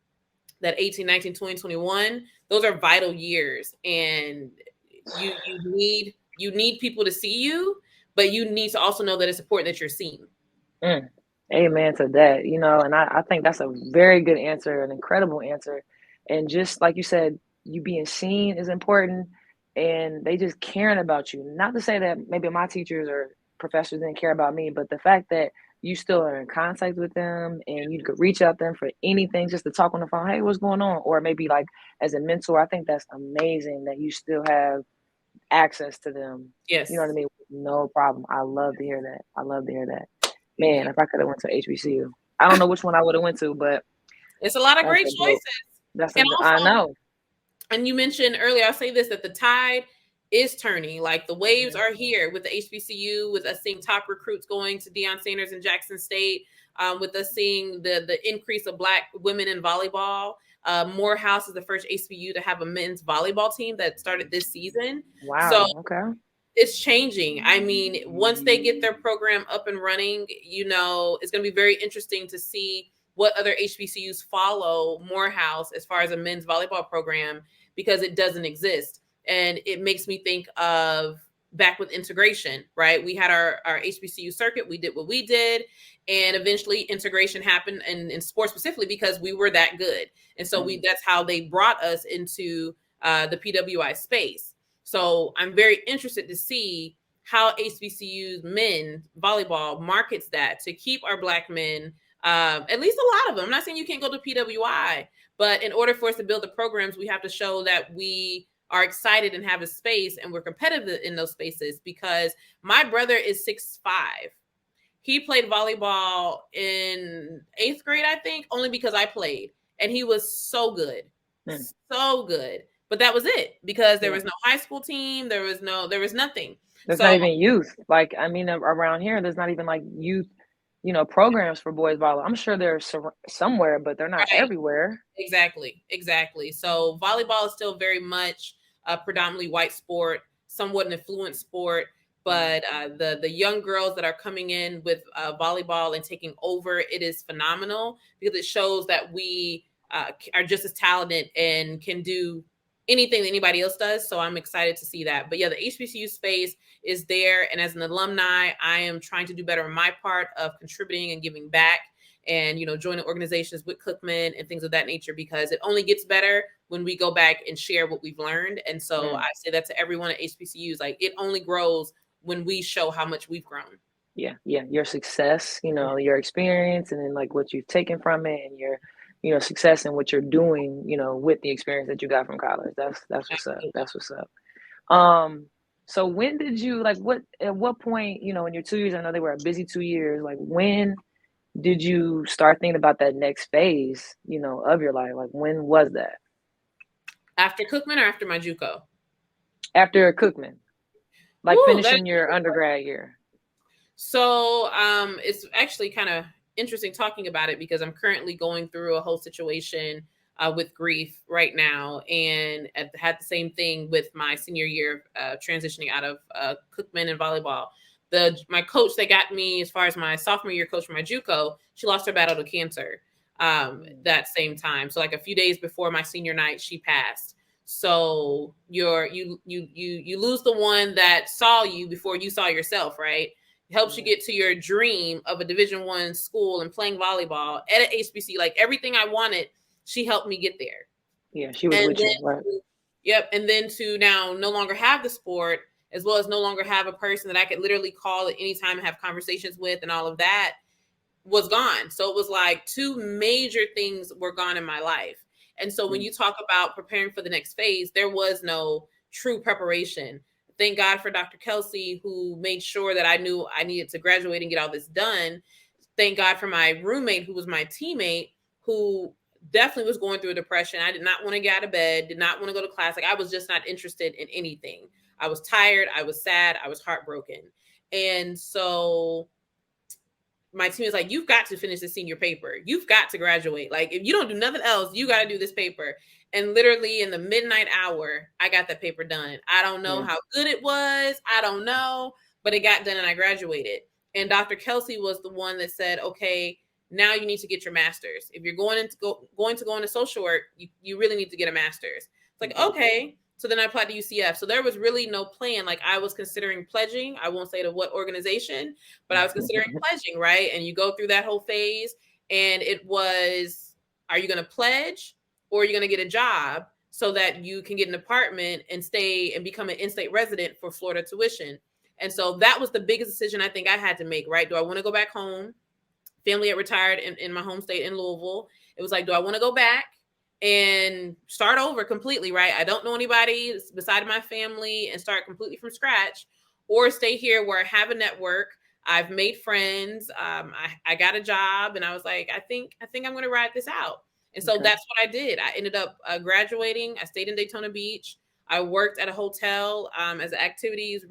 that 18, 19, 20, 21, those are vital years. And you need people to see you, but you need to also know that it's important that you're seen. Amen to that. You know, and I think that's a very good answer, an incredible answer. And just like you said, you being seen is important, and they just caring about you. Not to say that maybe my teachers or professors didn't care about me, but the fact that you still are in contact with them and you could reach out to them for anything, just to talk on the phone, hey, what's going on? Or maybe like as a mentor, I think that's amazing that you still have access to them. Yes. You know what I mean? No problem. I love to hear that. Man, if I could have went to HBCU, I don't know which one I would have went to, but it's a lot of great choices. I know. And you mentioned earlier, I'll say this, that the tide is turning. Like, the waves are here with the HBCU, with us seeing top recruits going to Deion Sanders and Jackson State, with us seeing the increase of Black women in volleyball. Morehouse is the first HBCU to have a men's volleyball team that started this season. Wow. So okay. It's changing. I mean, once they get their program up and running, you know, it's going to be very interesting to see what other HBCUs follow Morehouse as far as a men's volleyball program, because it doesn't exist. And it makes me think of back with integration, right? We had our HBCU circuit. We did what we did. And eventually integration happened in sports specifically because we were that good. And so that's how they brought us into the PWI space. So I'm very interested to see how HBCU's men volleyball markets that to keep our Black men, at least a lot of them. I'm not saying you can't go to PWI, but in order for us to build the programs, we have to show that we are excited and have a space and we're competitive in those spaces. Because my brother is 6'5". He played volleyball in 8th grade, I think, only because I played. And he was so good. So good. But that was it, because there was no high school team. There was nothing. There's not even youth. Like, I mean, around here, there's not even like youth, you know, programs for boys volleyball. I'm sure they're somewhere, but they're not everywhere. Exactly. So volleyball is still very much a predominantly white sport, somewhat an affluent sport. But the young girls that are coming in with volleyball and taking over, it is phenomenal, because it shows that we are just as talented and can do anything that anybody else does. So I'm excited to see that. But yeah, the HBCU space is there. And as an alumni, I am trying to do better in my part of contributing and giving back, and, you know, joining organizations with Cookman and things of that nature, because it only gets better when we go back and share what we've learned. And so I say that to everyone at HBCUs, like, it only grows when we show how much we've grown. Yeah. Your success, you know, your experience, and then like what you've taken from it, and your, you know, success in what you're doing, you know, with the experience that you got from college. That's what's up. That's what's up. So when did you, like, at what point, you know, in your 2 years, I know they were a busy 2 years, like, when did you start thinking about that next phase, you know, of your life? Like, when was that? After Cookman or after my JUCO? After Cookman, like finishing your undergrad year. So it's actually kind of interesting talking about it, because I'm currently going through a whole situation with grief right now, and had the same thing with my senior year transitioning out of Cookman and volleyball. My coach that got me as far as my sophomore year coach for my JUCO, she lost her battle to cancer that same time. So like a few days before my senior night, she passed. So you lose the one that saw you before you saw yourself, right? Helps you get to your dream of a Division I school and playing volleyball at an HBC. Like, everything I wanted, she helped me get there. Yeah, she was with you, right? Yep. And then to now no longer have the sport, as well as no longer have a person that I could literally call at any time and have conversations with, and all of that was gone. So it was like 2 major things were gone in my life. And so when you talk about preparing for the next phase, there was no true preparation. Thank God for Dr. Kelsey, who made sure that I knew I needed to graduate and get all this done. Thank God for my roommate, who was my teammate, who definitely was going through a depression. I did not want to get out of bed, did not want to go to class. Like, I was just not interested in anything. I was tired. I was sad. I was heartbroken. And so my team was like, you've got to finish the senior paper. You've got to graduate. Like, if you don't do nothing else, you got to do this paper. And literally in the midnight hour, I got that paper done. I don't know how good it was. I don't know, but it got done and I graduated. And Dr. Kelsey was the one that said, okay, now you need to get your master's. If you're going to go into social work, you really need to get a master's. It's like, okay. So then I applied to UCF. So there was really no plan. Like, I was considering pledging. I won't say to what organization, but I was considering pledging, right? And you go through that whole phase. And it was, are you going to pledge or are you going to get a job so that you can get an apartment and stay and become an in-state resident for Florida tuition? And so that was the biggest decision I think I had to make, right? Do I want to go back home? Family had retired in my home state in Louisville. It was like, do I want to go back and start over completely, right? I don't know anybody beside my family and start completely from scratch, or stay here where I have a network. I've made friends. I got a job, and I was like, I think I'm going to ride this out. And so that's what I did. I ended up graduating. I stayed in Daytona Beach. I worked at a hotel as an activities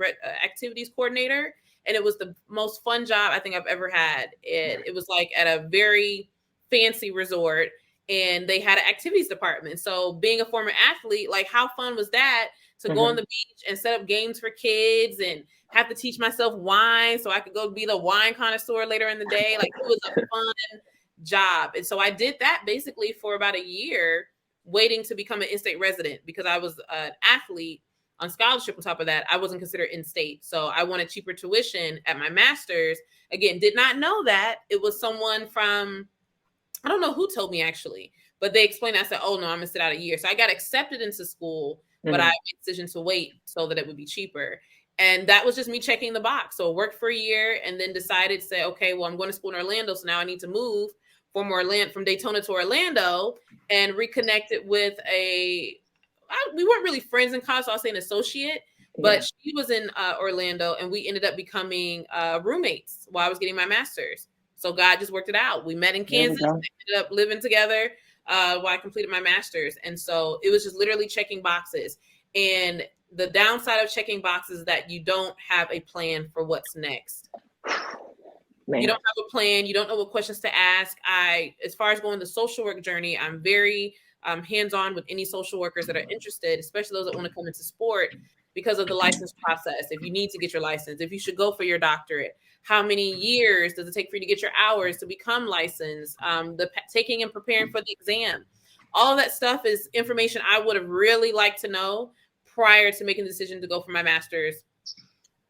coordinator. And it was the most fun job I think I've ever had. It was like at a very fancy resort, and they had an activities department. So being a former athlete, like, how fun was that to go on the beach and set up games for kids and have to teach myself wine so I could go be the wine connoisseur later in the day. Like, it was a fun job. And so I did that basically for about a year, waiting to become an in-state resident, because I was an athlete on scholarship. On top of that, I wasn't considered in-state. So I wanted cheaper tuition at my master's. Again, did not know that. It was someone from, I don't know who told me actually, but they explained. I said, oh no, I'm gonna sit out a year. So I got accepted into school, but I made a decision to wait so that it would be cheaper. And that was just me checking the box. So I worked for a year and then decided to say, okay, well, I'm going to school in Orlando. So now I need to move from Daytona to Orlando, and reconnected with we weren't really friends in college, so I'll say an associate, but she was in Orlando, and we ended up becoming roommates while I was getting my master's. So God just worked it out. We met in Kansas, ended up living together while I completed my master's. And so it was just literally checking boxes. And the downside of checking boxes is that you don't have a plan for what's next. You don't have a plan. You don't know what questions to ask. As far as going the social work journey, I'm very hands-on with any social workers that are interested, especially those that want to come into sport, because of the license process. If you need to get your license, if you should go for your doctorate, how many years does it take for you to get your hours to become licensed, the taking and preparing for the exam. All of that stuff is information I would have really liked to know prior to making the decision to go for my master's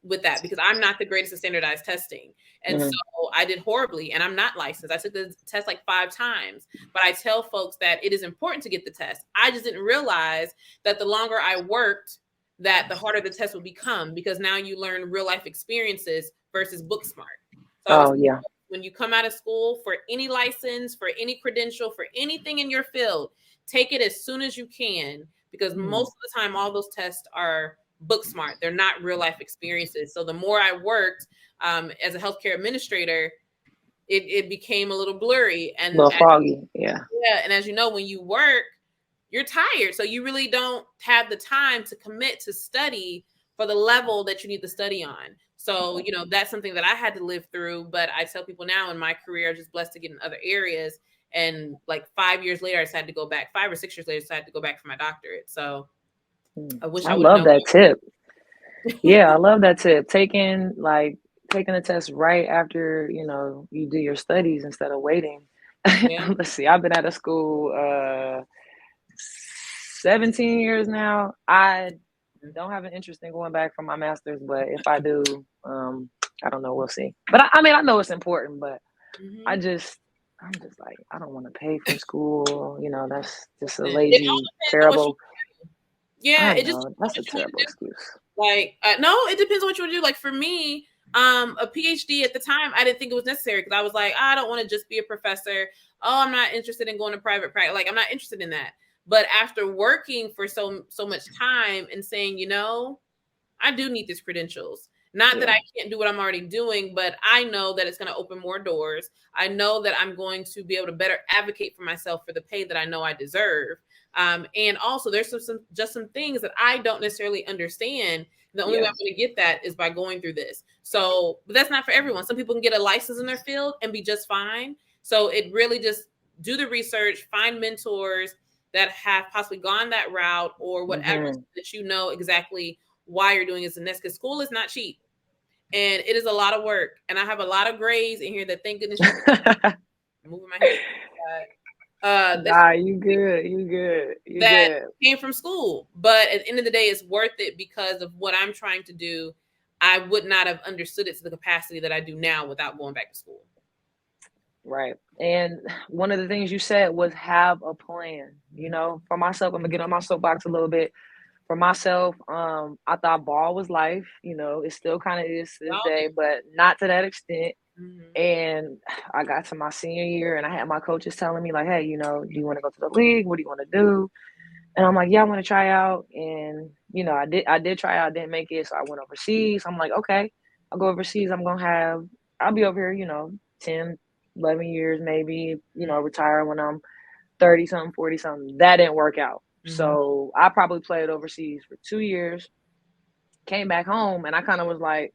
with that, because I'm not the greatest at standardized testing. And so I did horribly, and I'm not licensed. I took the test like 5 times, but I tell folks that it is important to get the test. I just didn't realize that the longer I worked, that the harder the test would become, because now you learn real life experiences versus book smart. So when you come out of school, for any license, for any credential, for anything in your field, take it as soon as you can, because most of the time, all those tests are book smart. They're not real life experiences. So the more I worked as a healthcare administrator, it became a little blurry and a little foggy. Yeah. And as you know, when you work, you're tired. So you really don't have the time to commit to study for the level that you need to study on. So, that's something that I had to live through. But I tell people now in my career, I'm just blessed to get in other areas. And like 5 years later, I decided to go back. 5 or 6 years later, I decided to go back for my doctorate. So I wish I love that tip. Yeah, I love that tip. Taking the test right after, you do your studies instead of waiting. Yeah. Let's see. I've been out of school 17 years now. I don't have an interest in going back for my master's, but if I do, I don't know. We'll see. But I know it's important, but I'm just like, I don't want to pay for school. That's just a lazy, terrible. Yeah, that's a terrible excuse. Like, no, it depends on what you want to do. Like for me, a PhD at the time, I didn't think it was necessary, because I was like, I don't want to just be a professor. Oh, I'm not interested in going to private practice. Like, I'm not interested in that. But after working for so much time and saying, I do need these credentials. Not that I can't do what I'm already doing, but I know that it's going to open more doors. I know that I'm going to be able to better advocate for myself for the pay that I know I deserve. And also there's some things that I don't necessarily understand. The only way I'm going to get that is by going through this. So, but that's not for everyone. Some people can get a license in their field and be just fine. So it really just do the research, find mentors that have possibly gone that route or whatever that exactly why you're doing this. And that's because school is not cheap and it is a lot of work. And I have a lot of grays in here that thank goodness I'm moving my head. You good. Came from school. But at the end of the day, it's worth it because of what I'm trying to do. I would not have understood it to the capacity that I do now without going back to school. Right. And one of the things you said was have a plan. For myself, I'm gonna get on my soapbox a little bit. For myself, I thought ball was life. It still kind of is to this day, but not to that extent. And I got to my senior year and I had my coaches telling me like, hey, do you want to go to the league? What do you want to do? And I'm like, yeah, I want to try out. And, I did try out, didn't make it. So I went overseas. I'm like, okay, I'll go overseas. I'll be over here, 10, 11 years, maybe, retire when I'm 30 something, 40 something. That didn't work out. So I probably played overseas for 2 years, came back home, and I kind of was like,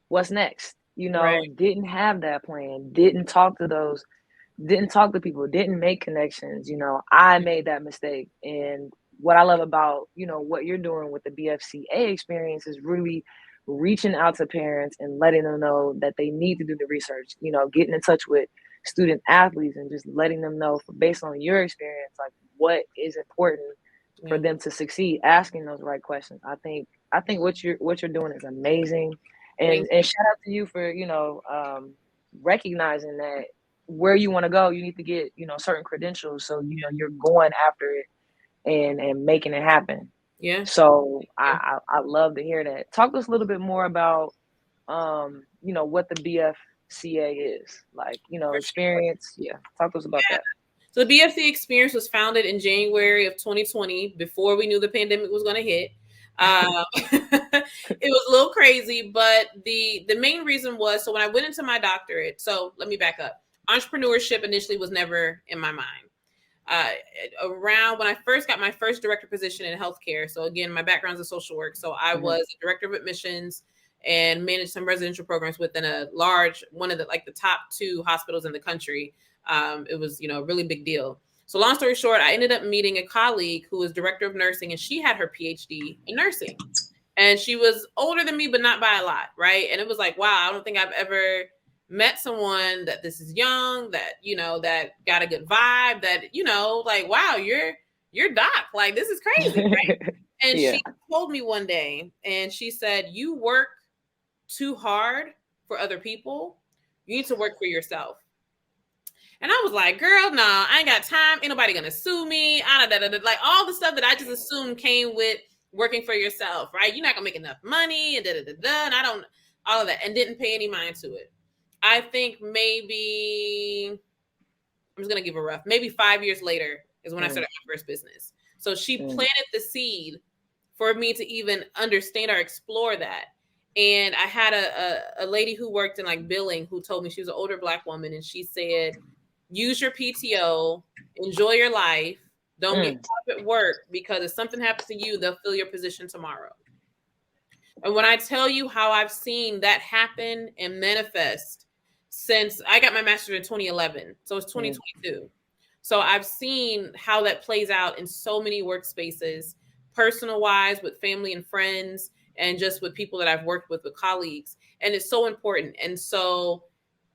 what's next? Didn't have that plan, didn't talk to people, didn't make connections. I made that mistake. And what I love about, what you're doing with the BFCA experience is really reaching out to parents and letting them know that they need to do the research, getting in touch with student athletes and just letting them know based on your experience, like what is important for them to succeed, asking those right questions. I think what you're doing is amazing. And shout out to you for, recognizing that where you want to go, you need to get, certain credentials. So, you're going after it and making it happen. Yeah. So I love to hear that. Talk to us a little bit more about, what the BFCA is like, experience. Yeah. Talk to us about that. So the BFCA Experience was founded in January of 2020 before we knew the pandemic was going to hit. It was a little crazy, but the main reason was, so when I went into my doctorate, so let me back up. Entrepreneurship initially was never in my mind. Around when I first got my first director position in healthcare. So again, my background is in social work. So I was a director of admissions and managed some residential programs within one of the top 2 hospitals in the country. It was, a really big deal. So long story short, I ended up meeting a colleague who was director of nursing, and she had her PhD in nursing. And she was older than me, but not by a lot, right? And it was like, wow, I don't think I've ever met someone that this is young, that, that got a good vibe, that, like, wow, you're doc. Like, this is crazy, right? And she told me one day, and she said, you work too hard for other people. You need to work for yourself. And I was like, girl, nah, I ain't got time. Ain't nobody gonna sue me. Like all the stuff that I just assumed came with working for yourself, right? You're not gonna make enough money and and I don't, all of that, and didn't pay any mind to it. I think maybe, I'm just gonna give a rough, maybe 5 years later is when I started my first business. So she planted the seed for me to even understand or explore that. And I had a lady who worked in like billing who told me, she was an older Black woman, and she said, use your PTO, enjoy your life, don't get caught up at work, because if something happens to you, they'll fill your position tomorrow. And when I tell you how I've seen that happen and manifest since I got my master's in 2011, so it's 2022. So I've seen how that plays out in so many workspaces, personal wise, with family and friends, and just with people that I've worked with colleagues. And it's so important. And so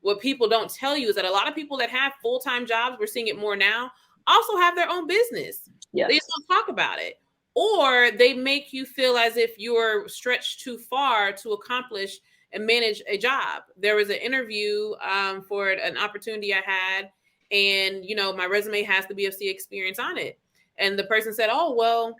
what people don't tell you is that a lot of people that have full-time jobs, we're seeing it more now, also have their own business. Yes. They just don't talk about it. Or they make you feel as if you're stretched too far to accomplish and manage a job. There was an interview for an opportunity I had, and, my resume has the BFCA experience on it. And the person said, oh, well,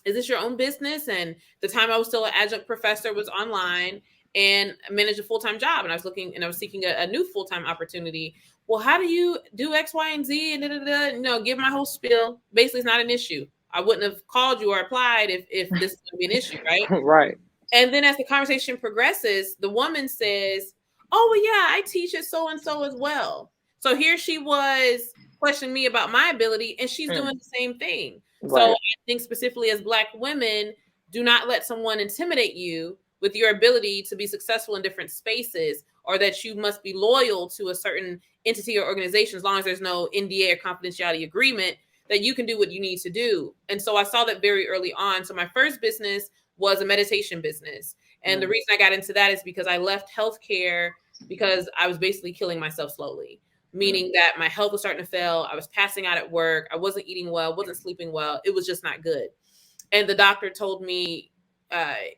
is this your own business? And the time I was still an adjunct professor was online. and manage a full-time job. And I was seeking a new full-time opportunity. Well, how do you do X, Y, and Z? And give my whole spiel. Basically, it's not an issue. I wouldn't have called you or applied if this was going to be an issue, right? Right. And then as the conversation progresses, the woman says, oh, well, yeah, I teach at so-and-so as well. So here she was questioning me about my ability, and she's doing the same thing. Right. So I think specifically as Black women, do not let someone intimidate you with your ability to be successful in different spaces, or that you must be loyal to a certain entity or organization as long as there's no NDA or confidentiality agreement, that you can do what you need to do. And so I saw that very early on. So my first business was a meditation business. And the reason I got into that is because I left healthcare because I was basically killing myself slowly, meaning that my health was starting to fail. I was passing out at work. I wasn't eating well, wasn't sleeping well. It was just not good. And the doctor told me,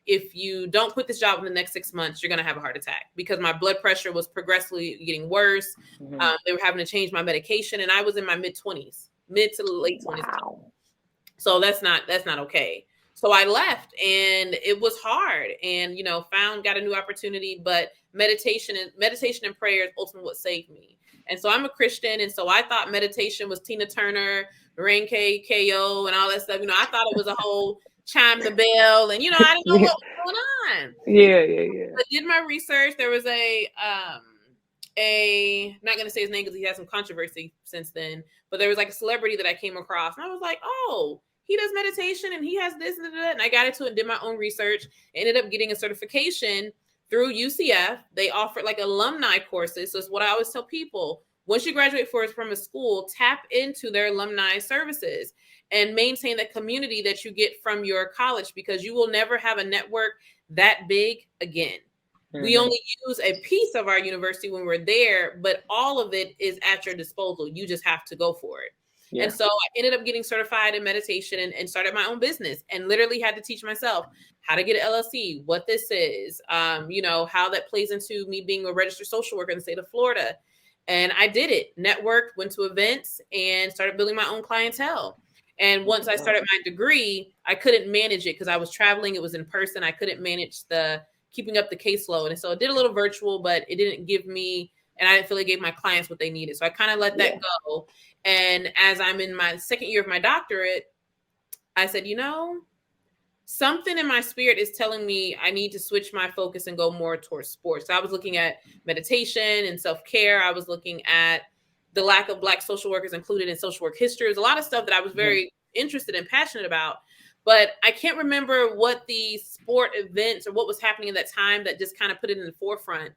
if you don't quit this job in the next 6 months, you're going to have a heart attack, because my blood pressure was progressively getting worse. They were having to change my medication, and I was in my mid to late 20s. Wow. So that's not okay. So I left, and it was hard, and got a new opportunity, but meditation and prayer is ultimately what saved me. And so I'm a Christian, and so I thought meditation was Tina Turner, Rain K, KO, and all that stuff. I thought it was a whole chime the bell, and I didn't know what was going on. Yeah. I did my research. There was a not going to say his name because he had some controversy since then, but there was like a celebrity that I came across, and I was like, oh, he does meditation and he has this and that. And I got into it and did my own research. Ended up getting a certification through UCF. They offered like alumni courses. So it's what I always tell people. Once you graduate from a school, tap into their alumni services and maintain the community that you get from your college, because you will never have a network that big again. We only use a piece of our university when we're there, but all of it is at your disposal. You just have to go for it. Yeah. And so I ended up getting certified in meditation and started my own business, and literally had to teach myself how to get an LLC, what this is, how that plays into me being a registered social worker in the state of Florida. And I did it, networked, went to events, and started building my own clientele. And once I started my degree, I couldn't manage it because I was traveling. It was in person. I couldn't manage keeping up the caseload. And so I did a little virtual, but it didn't give me, and I didn't feel it gave my clients what they needed. So I kind of let that go. And as I'm in my second year of my doctorate, I said, something in my spirit is telling me I need to switch my focus and go more towards sports. So I was looking at meditation and self-care. I was looking at the lack of Black social workers included in social work history. There's a lot of stuff that I was very interested and passionate about, but I can't remember what the sport events or what was happening at that time that just kind of put it in the forefront.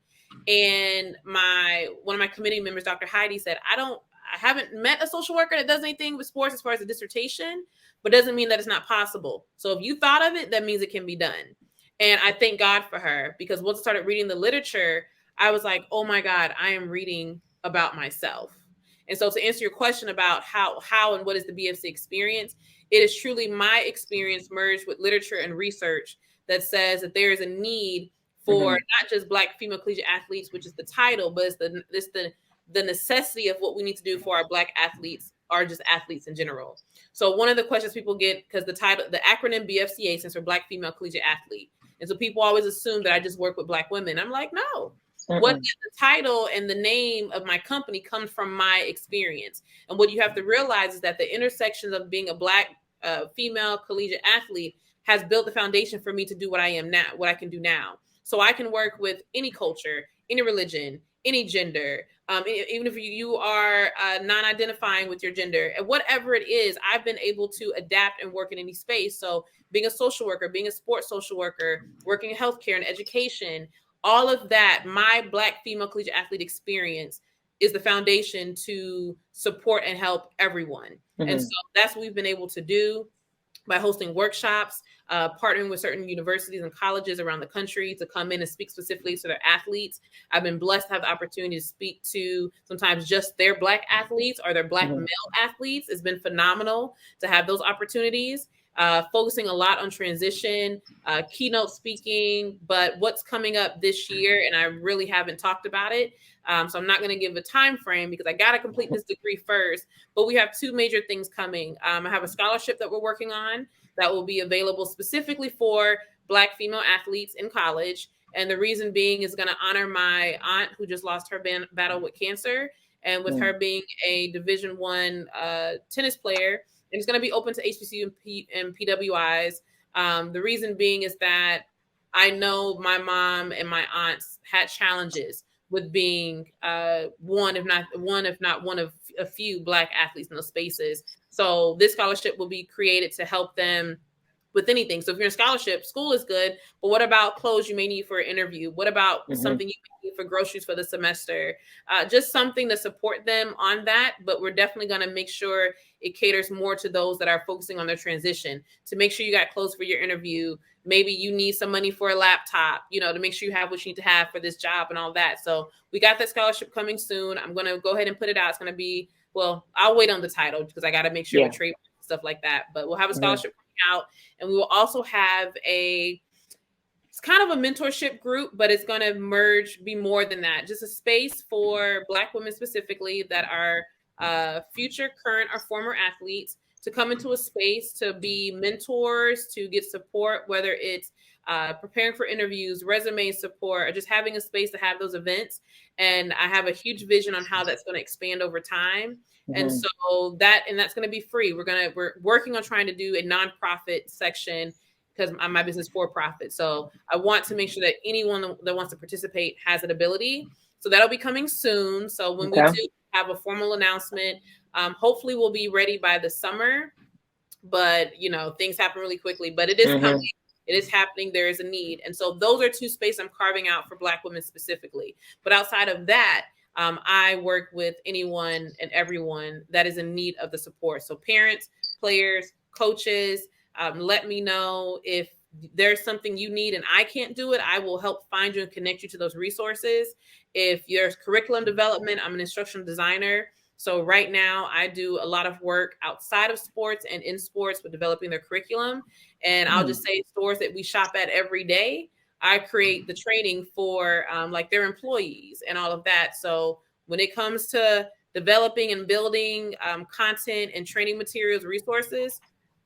And one of my committee members, Dr. Heidi, said, I haven't met a social worker that does anything with sports as far as a dissertation, but doesn't mean that it's not possible. So if you thought of it, that means it can be done. And I thank God for her, because once I started reading the literature, I was like, oh my God, I am reading about myself. And so to answer your question about how and what is the BFCA experience, it is truly my experience merged with literature and research that says that there is a need for not just Black female collegiate athletes, which is the title, but it's the necessity of what we need to do for our Black athletes, or just athletes in general. So one of the questions people get, because the acronym BFCA stands for Black female collegiate athlete. And so people always assume that I just work with Black women. I'm like, no. What the title and the name of my company comes from my experience. And what you have to realize is that the intersections of being a Black female collegiate athlete has built the foundation for me to do what I am now, what I can do now. So I can work with any culture, any religion, any gender, even if you are non-identifying with your gender, and whatever it is, I've been able to adapt and work in any space. So being a social worker, being a sports social worker, working in healthcare and education, all of that, my Black female collegiate athlete experience is the foundation to support and help everyone. And so that's what we've been able to do by hosting workshops, partnering with certain universities and colleges around the country to come in and speak specifically to their athletes. I've been blessed to have the opportunity to speak to sometimes just their Black athletes or their Black male athletes. It's been phenomenal to have those opportunities. Focusing a lot on transition, keynote speaking, but what's coming up this year, and I really haven't talked about it. So I'm not going to give a time frame because I got to complete this degree first, but we have two major things coming. I have a scholarship that we're working on that will be available specifically for Black female athletes in college. And the reason being is going to honor my aunt who just lost her battle with cancer. And with her being a Division I tennis player, and it's going to be open to HBCU and PWIs. The reason being is that I know my mom and my aunts had challenges with being one of a few Black athletes in those spaces. So this scholarship will be created to help them with anything. So if you're in scholarship, school is good, but what about clothes you may need for an interview? What about something you may need for groceries for the semester? Just something to support them on that. But we're definitely going to make sure it caters more to those that are focusing on their transition, to make sure you got clothes for your interview. Maybe you need some money for a laptop, to make sure you have what you need to have for this job and all that. So we got that scholarship coming soon. I'm going to go ahead and put it out. It's going to be, well, I'll wait on the title because I got to make sure we trade stuff like that. But we'll have a scholarship out, and we will also have it's kind of a mentorship group, but it's going to be more than that. Just a space for Black women specifically that are future, current, or former athletes to come into a space to be mentors, to get support, whether it's preparing for interviews, resume support, or just having a space to have those events. And I have a huge vision on how that's going to expand over time. And so that's going to be free. We're working on trying to do a nonprofit section because my business is for profit. So I want to make sure that anyone that wants to participate has an ability. So that'll be coming soon. So when we do have a formal announcement, hopefully we'll be ready by the summer. But things happen really quickly. But it is coming. It is happening. There is a need. And so those are two spaces I'm carving out for Black women specifically. But outside of that, I work with anyone and everyone that is in need of the support. So parents, players, coaches, let me know if there's something you need and I can't do it. I will help find you and connect you to those resources. If there's curriculum development, I'm an instructional designer. So right now I do a lot of work outside of sports and in sports with developing their curriculum. And I'll just say stores that we shop at every day, I create the training for like their employees and all of that. So when it comes to developing and building content and training materials, resources,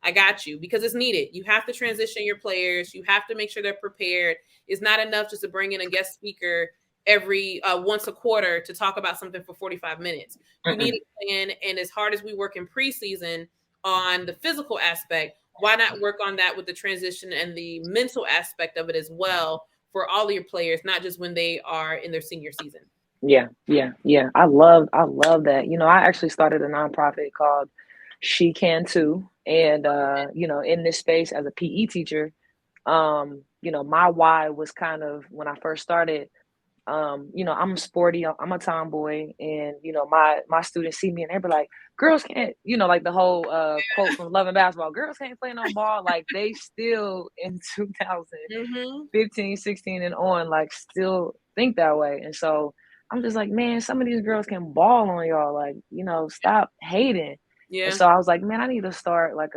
I got you because it's needed. You have to transition your players. You have to make sure they're prepared. It's not enough just to bring in a guest speaker every once a quarter to talk about something for 45 minutes. You need a plan. And as hard as we work in preseason on the physical aspect, why not work on that with the transition and the mental aspect of it as well for all of your players, not just when they are in their senior season? Yeah. I love that. I actually started a nonprofit called She Can Too. And, in this space as a PE teacher, my why was kind of when I first started, I'm sporty, I'm a tomboy, and, my students see me and they're like, girls can't, like the whole quote from Love and Basketball, girls can't play no ball. Like they still in 2015, 16 and on, like still think that way. And so I'm just like, man, some of these girls can ball on y'all. Like, stop hating. Yeah. And so I was like, man, I need to start like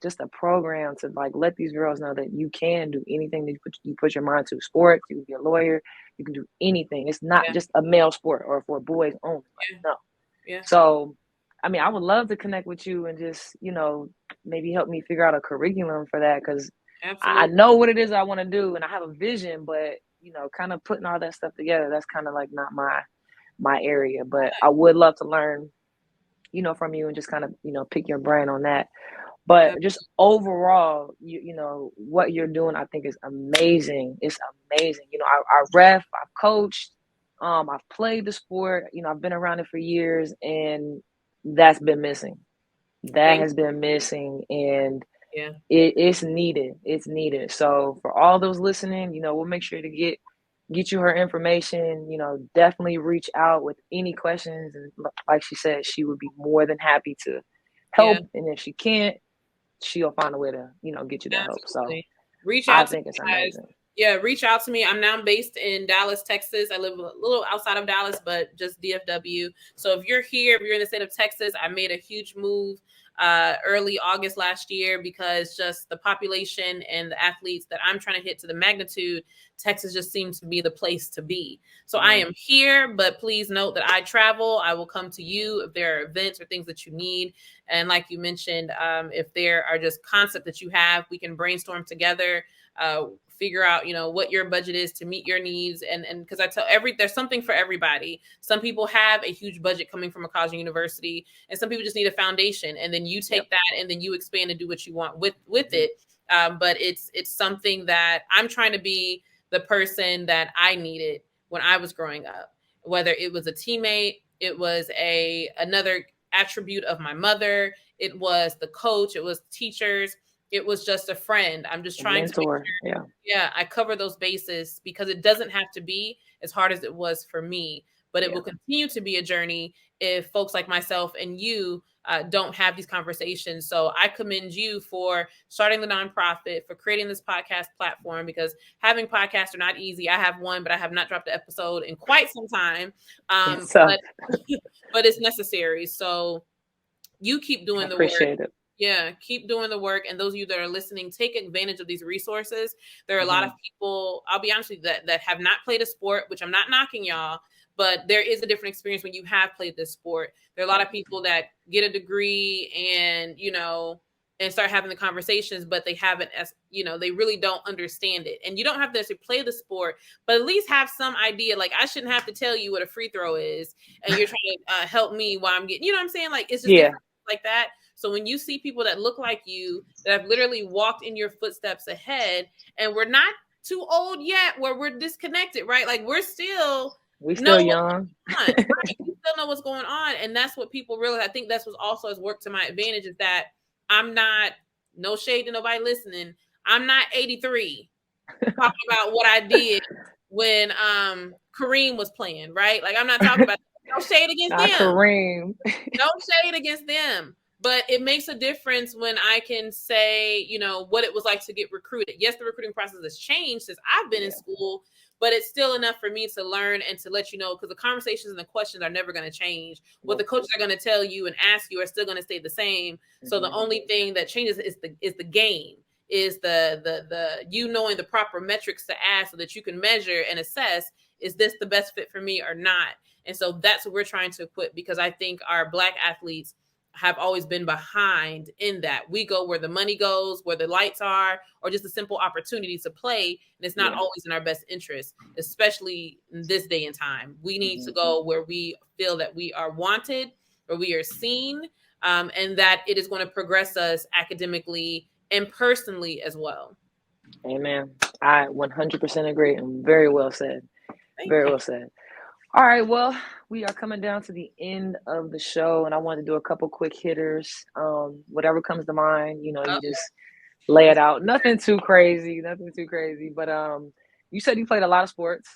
just a program to like let these girls know that you can do anything that you put your mind to. Sports, you can be a lawyer, you can do anything. It's not just a male sport or for boys only. Like, no. Yeah. So, I mean, I would love to connect with you and just, maybe help me figure out a curriculum for that because I know what it is I want to do and I have a vision, but, kind of putting all that stuff together, that's kind of like not my area. But I would love to learn, from you and just kind of, pick your brain on that. But just overall, what you're doing, I think is amazing. It's amazing. I ref, I've coached, I've played the sport, I've been around it for years and that's been missing. That has been missing and it's needed. It's needed. So for all those listening, we'll make sure to get you her information, definitely reach out with any questions. And like she said, she would be more than happy to help. And if she can't, she'll find a way to, get you that help. So reach out. I think it's amazing. Yeah, reach out to me. I'm now based in Dallas, Texas. I live a little outside of Dallas, but just DFW. So if you're here, if you're in the state of Texas, I made a huge move early August last year because just the population and the athletes that I'm trying to hit to the magnitude, Texas just seems to be the place to be. So I am here, but please note that I travel. I will come to you if there are events or things that you need. And like you mentioned, if there are just concepts that you have, we can brainstorm together. figure out, what your budget is to meet your needs. And because I tell there's something for everybody. Some people have a huge budget coming from a college and university, and some people just need a foundation. And then you take that and then you expand and do what you want with it. But it's something that I'm trying to be the person that I needed when I was growing up, whether it was a teammate, it was another attribute of my mother, it was the coach, it was teachers, it was just a friend. I'm just trying to make sure, I cover those bases, because it doesn't have to be as hard as it was for me, but it will continue to be a journey if folks like myself and you don't have these conversations. So I commend you for starting the nonprofit, for creating this podcast platform, because having podcasts are not easy. I have one, but I have not dropped an episode in quite some time. But it's necessary. So you keep doing the work. Appreciate it. Yeah, keep doing the work. And those of you that are listening, take advantage of these resources. There are a lot of people, I'll be honest with you, that have not played a sport, which I'm not knocking y'all, but there is a different experience when you have played this sport. There are a lot of people that get a degree and, and start having the conversations, but they haven't, they really don't understand it. And you don't have to necessarily play the sport, but at least have some idea. Like, I shouldn't have to tell you what a free throw is, and you're trying to help me while I'm getting, you know what I'm saying? Like, it's just different like that. So when you see people that look like you, that have literally walked in your footsteps ahead, and we're not too old yet where we're disconnected, right? Like, we still young. Right? We still know what's going on. And that's what people realize. I think that's what also has worked to my advantage, is that I'm not, no shade to nobody listening, I'm not 83 talking about what I did when Kareem was playing, right? Like, I'm not talking about no shade against them. Kareem. No shade against them. But it makes a difference when I can say, what it was like to get recruited. Yes, the recruiting process has changed since I've been in school, but it's still enough for me to learn and to let you know, because the conversations and the questions are never going to change. What the coaches are going to tell you and ask you are still going to stay the same. So the only thing that changes is the game, is the knowing the proper metrics to ask, so that you can measure and assess, is this the best fit for me or not? And so that's what we're trying to equip, because I think our Black athletes have always been behind in that. We go where the money goes, where the lights are, or just a simple opportunity to play. And it's not always in our best interest, especially in this day and time. We need to go where we feel that we are wanted, where we are seen, and that it is going to progress us academically and personally as well. Amen. I 100% agree. And very well said. Very well said. All right, well, we are coming down to the end of the show, and I want to do a couple quick hitters. Whatever comes to mind, you just lay it out. Nothing too crazy, but you said you played a lot of sports.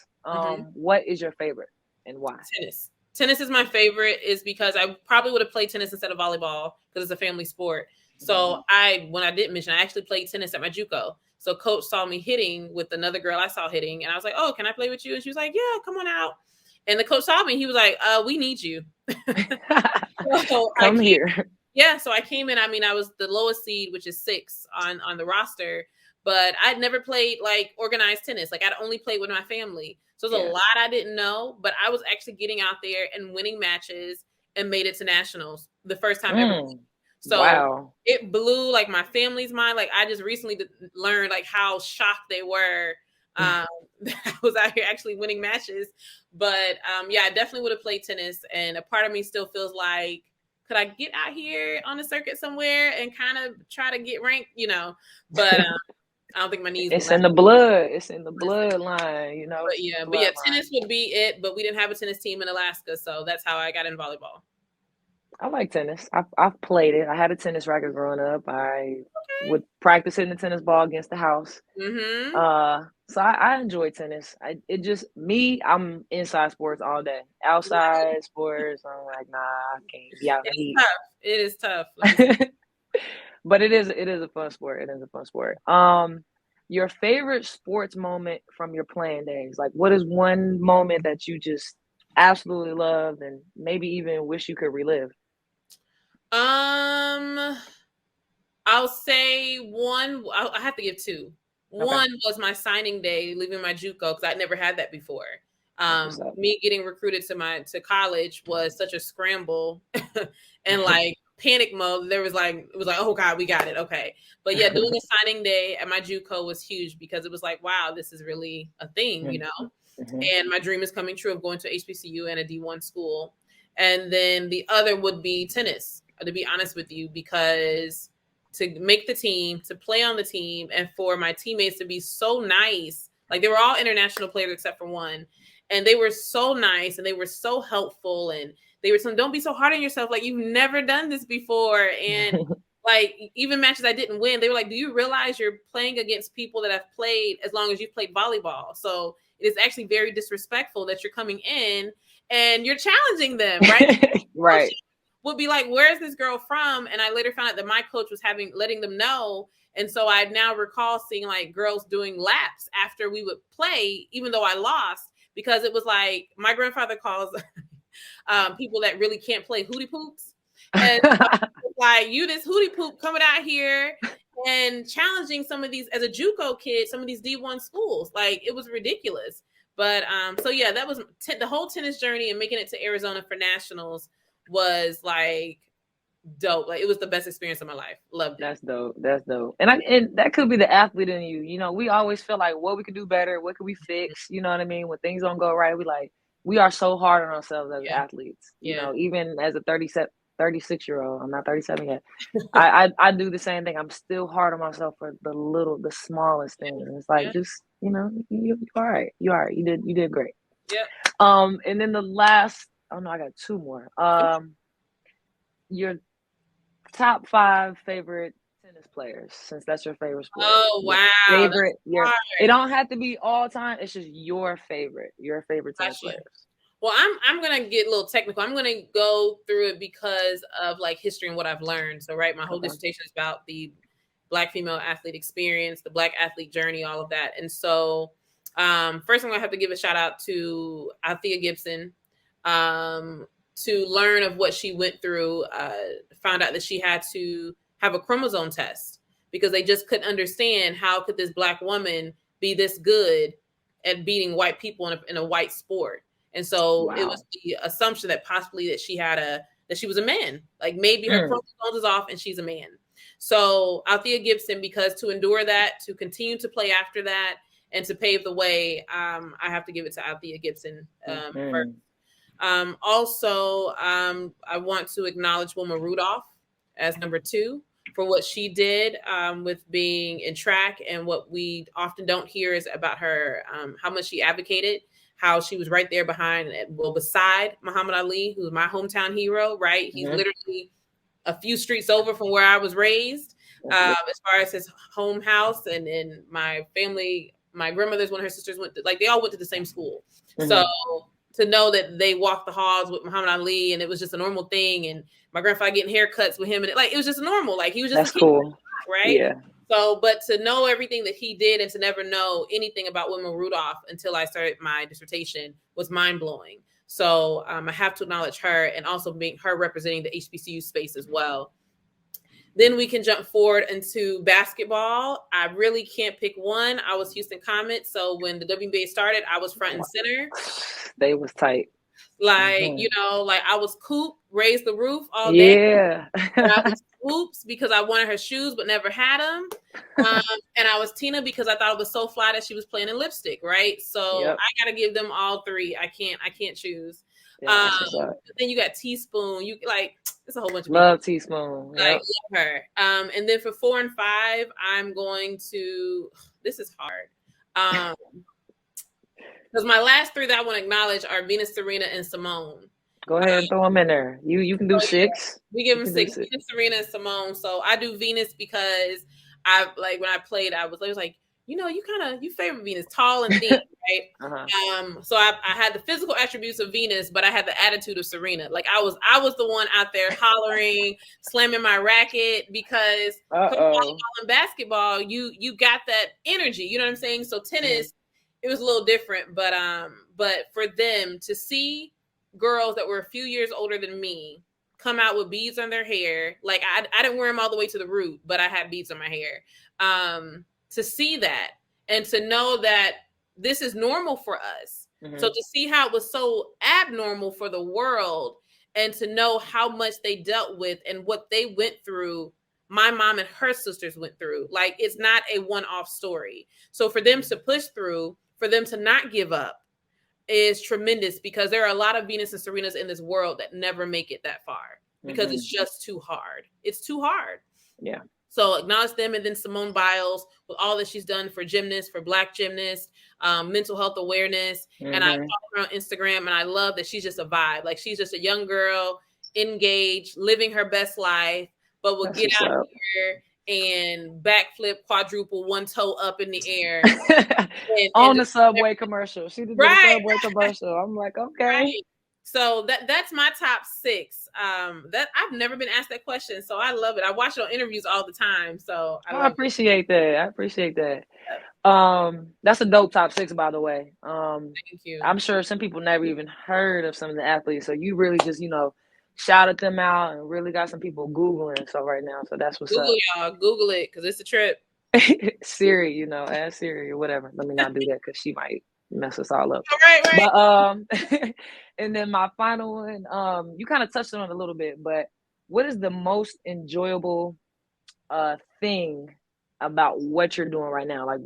What is your favorite and why? Tennis is my favorite, is because I probably would have played tennis instead of volleyball, because it's a family sport. So when I didn't mention, I actually played tennis at my JUCO. So coach saw me hitting with another girl I saw hitting, and I was like, "Oh, can I play with you?" And she was like, "Yeah, come on out." And the coach saw me. He was like, "We need you." So Come here. Yeah, so I came in. I mean, I was the lowest seed, which is 6 on the roster, but I'd never played like organized tennis. Like, I'd only played with my family. So there's a lot I didn't know, but I was actually getting out there and winning matches and made it to nationals the first time ever. So it blew like my family's mind. Like, I just recently learned like how shocked they were that I was out here actually winning matches. But I definitely would have played tennis. And a part of me still feels like, could I get out here on the circuit somewhere and kind of try to get ranked, but I don't think my knees. It's in the blood. It's in the bloodline, But tennis would be it. But we didn't have a tennis team in Alaska, so that's how I got in volleyball. I like tennis. I've played it. I had a tennis racket growing up. I would practice hitting the tennis ball against the house. So I enjoy tennis. I'm inside sports all day. Outside sports, I'm like, nah, I can't be out in the heat. It is tough. But it is a fun sport. It is a fun sport. Your favorite sports moment from your playing days? Like, what is one moment that you just absolutely loved and maybe even wish you could relive? I'll say one. I have to give two. Okay. One was my signing day, leaving my JUCO, because I'd never had that before. Me getting recruited to college was such a scramble, and like panic mode. It was like, oh God, we got it. Okay. But yeah, doing a signing day at my JUCO was huge because it was like, wow, this is really a thing, you know? And my dream is coming true of going to HBCU and a D1 school. And then the other would be tennis, to be honest with you, because to make the team, to play on the team, and for my teammates to be so nice. Like, they were all international players except for one. And they were so nice and they were so helpful. And they were saying, don't be so hard on yourself. Like, you've never done this before. And like, even matches I didn't win, they were like, do you realize you're playing against people that have played as long as you've played volleyball? So it is actually very disrespectful that you're coming in and you're challenging them, right? Right. Would be like, where's this girl from? And I later found out that my coach was letting them know. And so I now recall seeing like girls doing laps after we would play, even though I lost, because it was like, my grandfather calls people that really can't play hootie poops. And like, you this hootie poop coming out here and challenging some of these, as a JUCO kid, some of these D1 schools. Like, it was ridiculous. But so yeah, that was the whole tennis journey, and making it to Arizona for nationals was like dope. Like, it was the best experience of my life. Loved it. That's dope. That's dope. And that could be the athlete in you. You know, we always feel like what we could do better, what could we fix? You know what I mean? When things don't go right, we are so hard on ourselves as athletes. You know, even as a 36-year-old, I'm not 37 yet. I do the same thing. I'm still hard on myself for the smallest things. And it's like, just, you know, you're all right. You're all right. You did great. Yeah. And then the last, oh no, I got two more. Your top 5 favorite tennis players, since that's your favorite sport. Oh, wow. It don't have to be all time. It's just your favorite tennis players. Well, I'm going to get a little technical. I'm going to go through it because of like history and what I've learned. So, right, my whole dissertation is about the Black female athlete experience, the Black athlete journey, all of that. And so first I'm going to have to give a shout out to Althea Gibson to learn of what she went through. Found out that she had to have a chromosome test because they just couldn't understand how could this Black woman be this good at beating white people in a white sport. And so it was the assumption that possibly that she was a man, like maybe her chromosomes is off and she's a man. So Althea Gibson, because to endure that, to continue to play after that, and to pave the way, I have to give it to Althea Gibson first. Also, I want to acknowledge Wilma Rudolph as number 2 for what she did with being in track, and what we often don't hear is about her, how much she advocated, how she was right there beside Muhammad Ali, who's my hometown hero, right? He's literally a few streets over from where I was raised, as far as his home house, and my family, my grandmother's, one of her sisters they all went to the same school. So to know that they walked the halls with Muhammad Ali, and it was just a normal thing, and my grandfather getting haircuts with him, and it was just normal. Like, he was just cool, right? Yeah. So, but to know everything that he did and to never know anything about Wilma Rudolph until I started my dissertation was mind blowing. So I have to acknowledge her, and also being her representing the HBCU space as well. Then we can jump forward into basketball. I really can't pick one. I was Houston Comets. So when the WNBA started, I was front and center. They was tight. Like, you know, like I was Coop, raise the roof all day. Yeah. I was Oops because I wanted her shoes but never had them. And I was Tina because I thought it was so fly that she was playing in lipstick, right? So I got to give them all 3. I can't choose. Yeah, then you got Teaspoon. You like, it's a whole bunch of love people. Teaspoon. Like, love her. And then for 4 and 5, I'm going to. This is hard. Because my last 3 that I want to acknowledge are Venus, Serena, and Simone. Go ahead and throw them in there. You can do 6. We give them 6. Venus, Serena, and Simone. So I do Venus because when I played, I was like, you know, you favor Venus, tall and thin, right? So I had the physical attributes of Venus, but I had the attitude of Serena. Like I was the one out there hollering, slamming my racket because volleyball and basketball, you got that energy. You know what I'm saying? So tennis, it was a little different, but for them to see girls that were a few years older than me come out with beads on their hair, like I didn't wear them all the way to the root, but I had beads on my hair. To see that and to know that this is normal for us. So to see how it was so abnormal for the world and to know how much they dealt with and what they went through. My mom and her sisters went through. Like, it's not a one-off story. So for them to push through, for them to not give up is tremendous, because there are a lot of Venus and Serenas in this world that never make it that far because it's just too hard. It's too hard. Yeah. So acknowledge them. And then Simone Biles, with all that she's done for gymnasts, for Black gymnasts, mental health awareness. And I follow her on Instagram, and I love that she's just a vibe. Like, she's just a young girl, engaged, living her best life, but will get out here and backflip, quadruple, one toe up in the air. On the Subway commercial. She did the Subway commercial. I'm like, okay. Right. So that's my top 6. That I've never been asked that question, so I love it. I watch it on interviews all the time. So I appreciate that. I appreciate that. That's a dope top 6, by the way. Thank you. I'm sure some people never even heard of some of the athletes, so you really just, shouted them out and really got some people Googling so right now. So that's what's Google, up. y'all. Google it, because it's a trip. Siri, ask Siri or whatever. Let me not do that, because she might mess us all up. Right. But and then my final one, you kind of touched on it a little bit, but what is the most enjoyable thing about what you're doing right now? Like,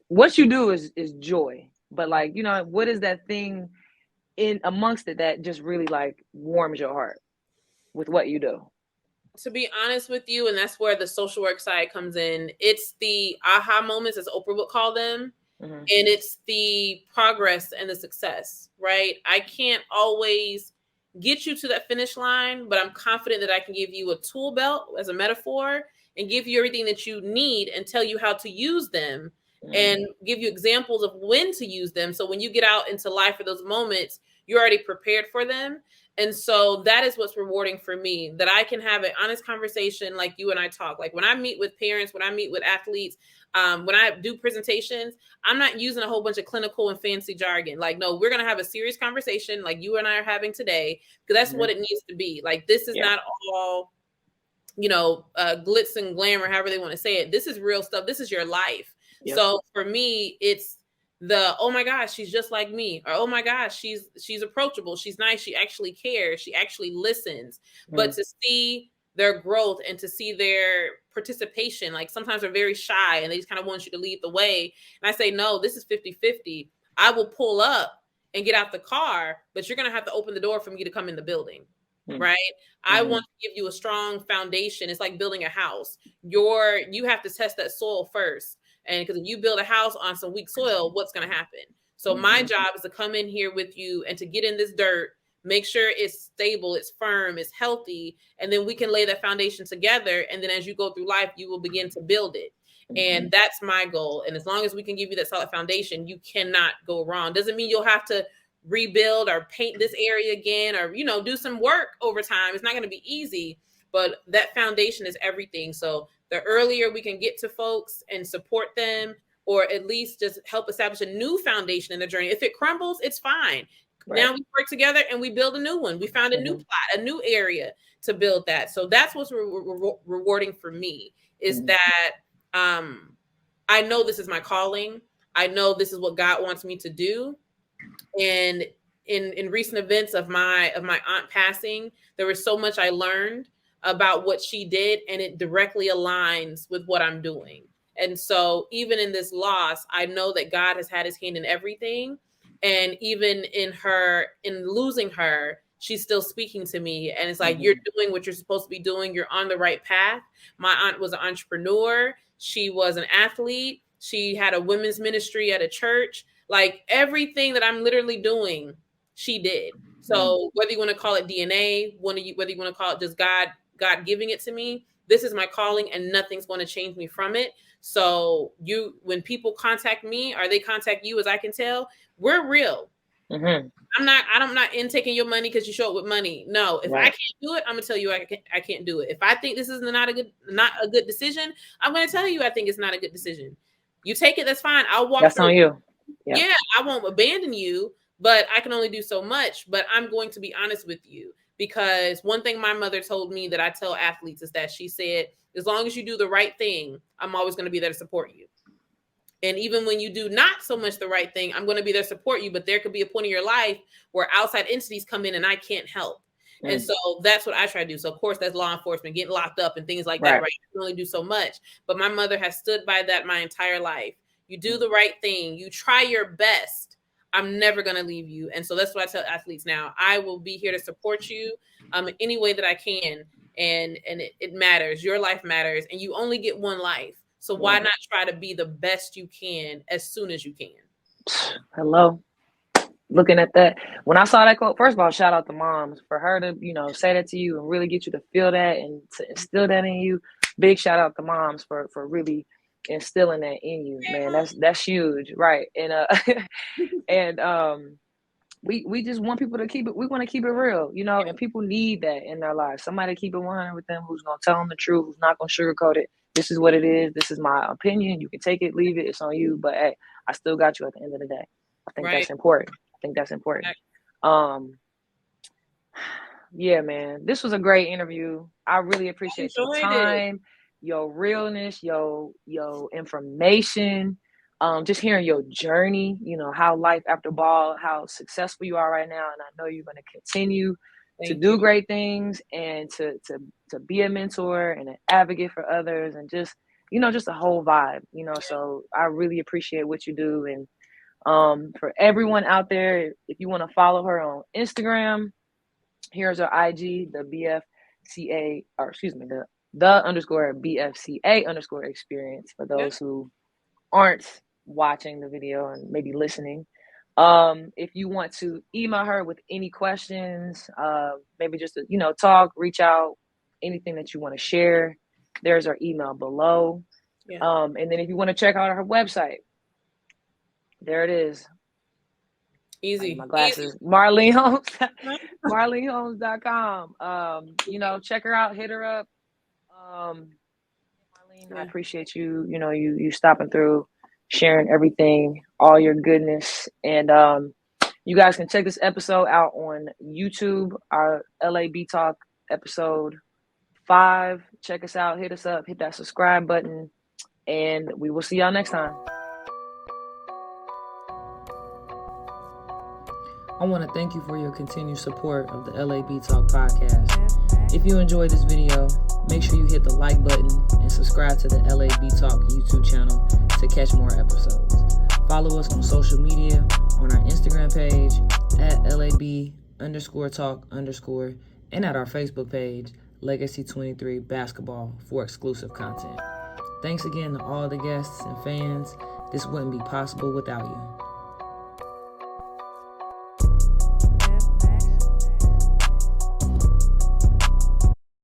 what you do is joy, but like, what is that thing in amongst it that just really like warms your heart with what you do? To be honest with you, and that's where the social work side comes in, it's the aha moments, as Oprah would call them. And it's the progress and the success, right? I can't always get you to that finish line, but I'm confident that I can give you a tool belt as a metaphor and give you everything that you need and tell you how to use them and give you examples of when to use them. So when you get out into life for those moments, you're already prepared for them. And so that is what's rewarding for me, that I can have an honest conversation like you and I talk. Like, when I meet with parents, when I meet with athletes, when I do presentations, I'm not using a whole bunch of clinical and fancy jargon. Like, no, we're going to have a serious conversation like you and I are having today, because that's what it needs to be. Like, this is not all, glitz and glamour, however they want to say it. This is real stuff. This is your life. So for me, it's the, oh my gosh, she's just like me, or oh my gosh, she's approachable, she's nice, she actually cares, she actually listens. But to see their growth and to see their participation, like sometimes they're very shy and they just kind of want you to lead the way. And I say, no, this is 50-50. I will pull up and get out the car, but you're going to have to open the door for me to come in the building. Right. I want to give you a strong foundation. It's like building a house. You have to test that soil first. And because if you build a house on some weak soil, what's going to happen? So my job is to come in here with you and to get in this dirt, make sure it's stable, it's firm, it's healthy. And then we can lay that foundation together. And then as you go through life, you will begin to build it. And that's my goal. And as long as we can give you that solid foundation, you cannot go wrong. Doesn't mean you'll have to rebuild or paint this area again, or, do some work over time. It's not going to be easy, but that foundation is everything. So the earlier we can get to folks and support them, or at least just help establish a new foundation in the journey. If it crumbles, it's fine. Right. Now we work together and we build a new one. We found a new plot, a new area to build that. So that's what's rewarding for me, is that I know this is my calling. I know this is what God wants me to do. And in recent events of my aunt passing, there was so much I learned about what she did, and it directly aligns with what I'm doing. And so even in this loss, I know that God has had his hand in everything. And even in losing her, she's still speaking to me. And it's like, you're doing what you're supposed to be doing. You're on the right path. My aunt was an entrepreneur. She was an athlete. She had a women's ministry at a church. Like, everything that I'm literally doing, she did. So whether you want to call it DNA, whether you want to call it just God giving it to me, this is my calling, and nothing's going to change me from it. So when people contact me, or they contact you, as I can tell, we're real. I'm not in taking your money because you show up with money. No, if I can't do it, I'm gonna tell you I can't do it. If I think this is not a good decision, I'm gonna tell you I think it's not a good decision. You take it, that's fine. I'll walk. That's on you. Yeah, I won't abandon you, but I can only do so much. But I'm going to be honest with you, because one thing my mother told me that I tell athletes is that she said, as long as you do the right thing, I'm always going to be there to support you. And even when you do not so much the right thing, I'm going to be there to support you. But there could be a point in your life where outside entities come in and I can't help. And so that's what I try to do. So, of course, that's law enforcement, getting locked up and things like that, right? You can only do so much. But my mother has stood by that my entire life. You do the right thing. You try your best. I'm never going to leave you. And so that's what I tell athletes now. I will be here to support you in any way that I can. And it matters. Your life matters. And you only get one life. So why not try to be the best you can as soon as you can? Hello. Looking at that, when I saw that quote, first of all, shout out to moms for her to, say that to you and really get you to feel that and to instill that in you. Big shout out to moms for really instilling that in you, man. That's huge, right? And we just want people to keep it. We want to keep it real, and people need that in their lives. Somebody to keep it 100 with them, who's gonna tell them the truth, who's not gonna sugarcoat it. This is what it is. This is my opinion. You can take it, leave it. It's on you. But hey, I still got you at the end of the day. I think that's important. Yeah, man, this was a great interview. I really appreciate your time, your realness, your information, just hearing your journey, how life after ball, how successful you are right now. And I know you're going to continue to do great things and to be a mentor and an advocate for others and just a whole vibe, so I really appreciate what you do. And for everyone out there, if you want to follow her on Instagram, here's her IG, the BFCA, or excuse me, the underscore BFCA underscore experience for those who aren't watching the video and maybe listening. If you want to email her with any questions, maybe just to, talk, reach out, anything that you want to share, there's our email below. And then if you want to check out her website, there it is. Easy. My glasses. Easy. Marlene Holmes. MarleneHolmes.com. Check her out. Hit her up. Marlene, I appreciate you. You stopping through, sharing everything, all your goodness, and you guys can check this episode out on YouTube. Our LAB Talk episode 5. Check us out. Hit us up. Hit that subscribe button, and we will see y'all next time. I want to thank you for your continued support of the LAB Talk podcast. If you enjoyed this video, make sure you hit the like button and subscribe to the LAB Talk YouTube channel to catch more episodes. Follow us on social media on our Instagram page at LAB_talk_ and at our Facebook page, Legacy 23 Basketball, for exclusive content. Thanks again to all the guests and fans. This wouldn't be possible without you.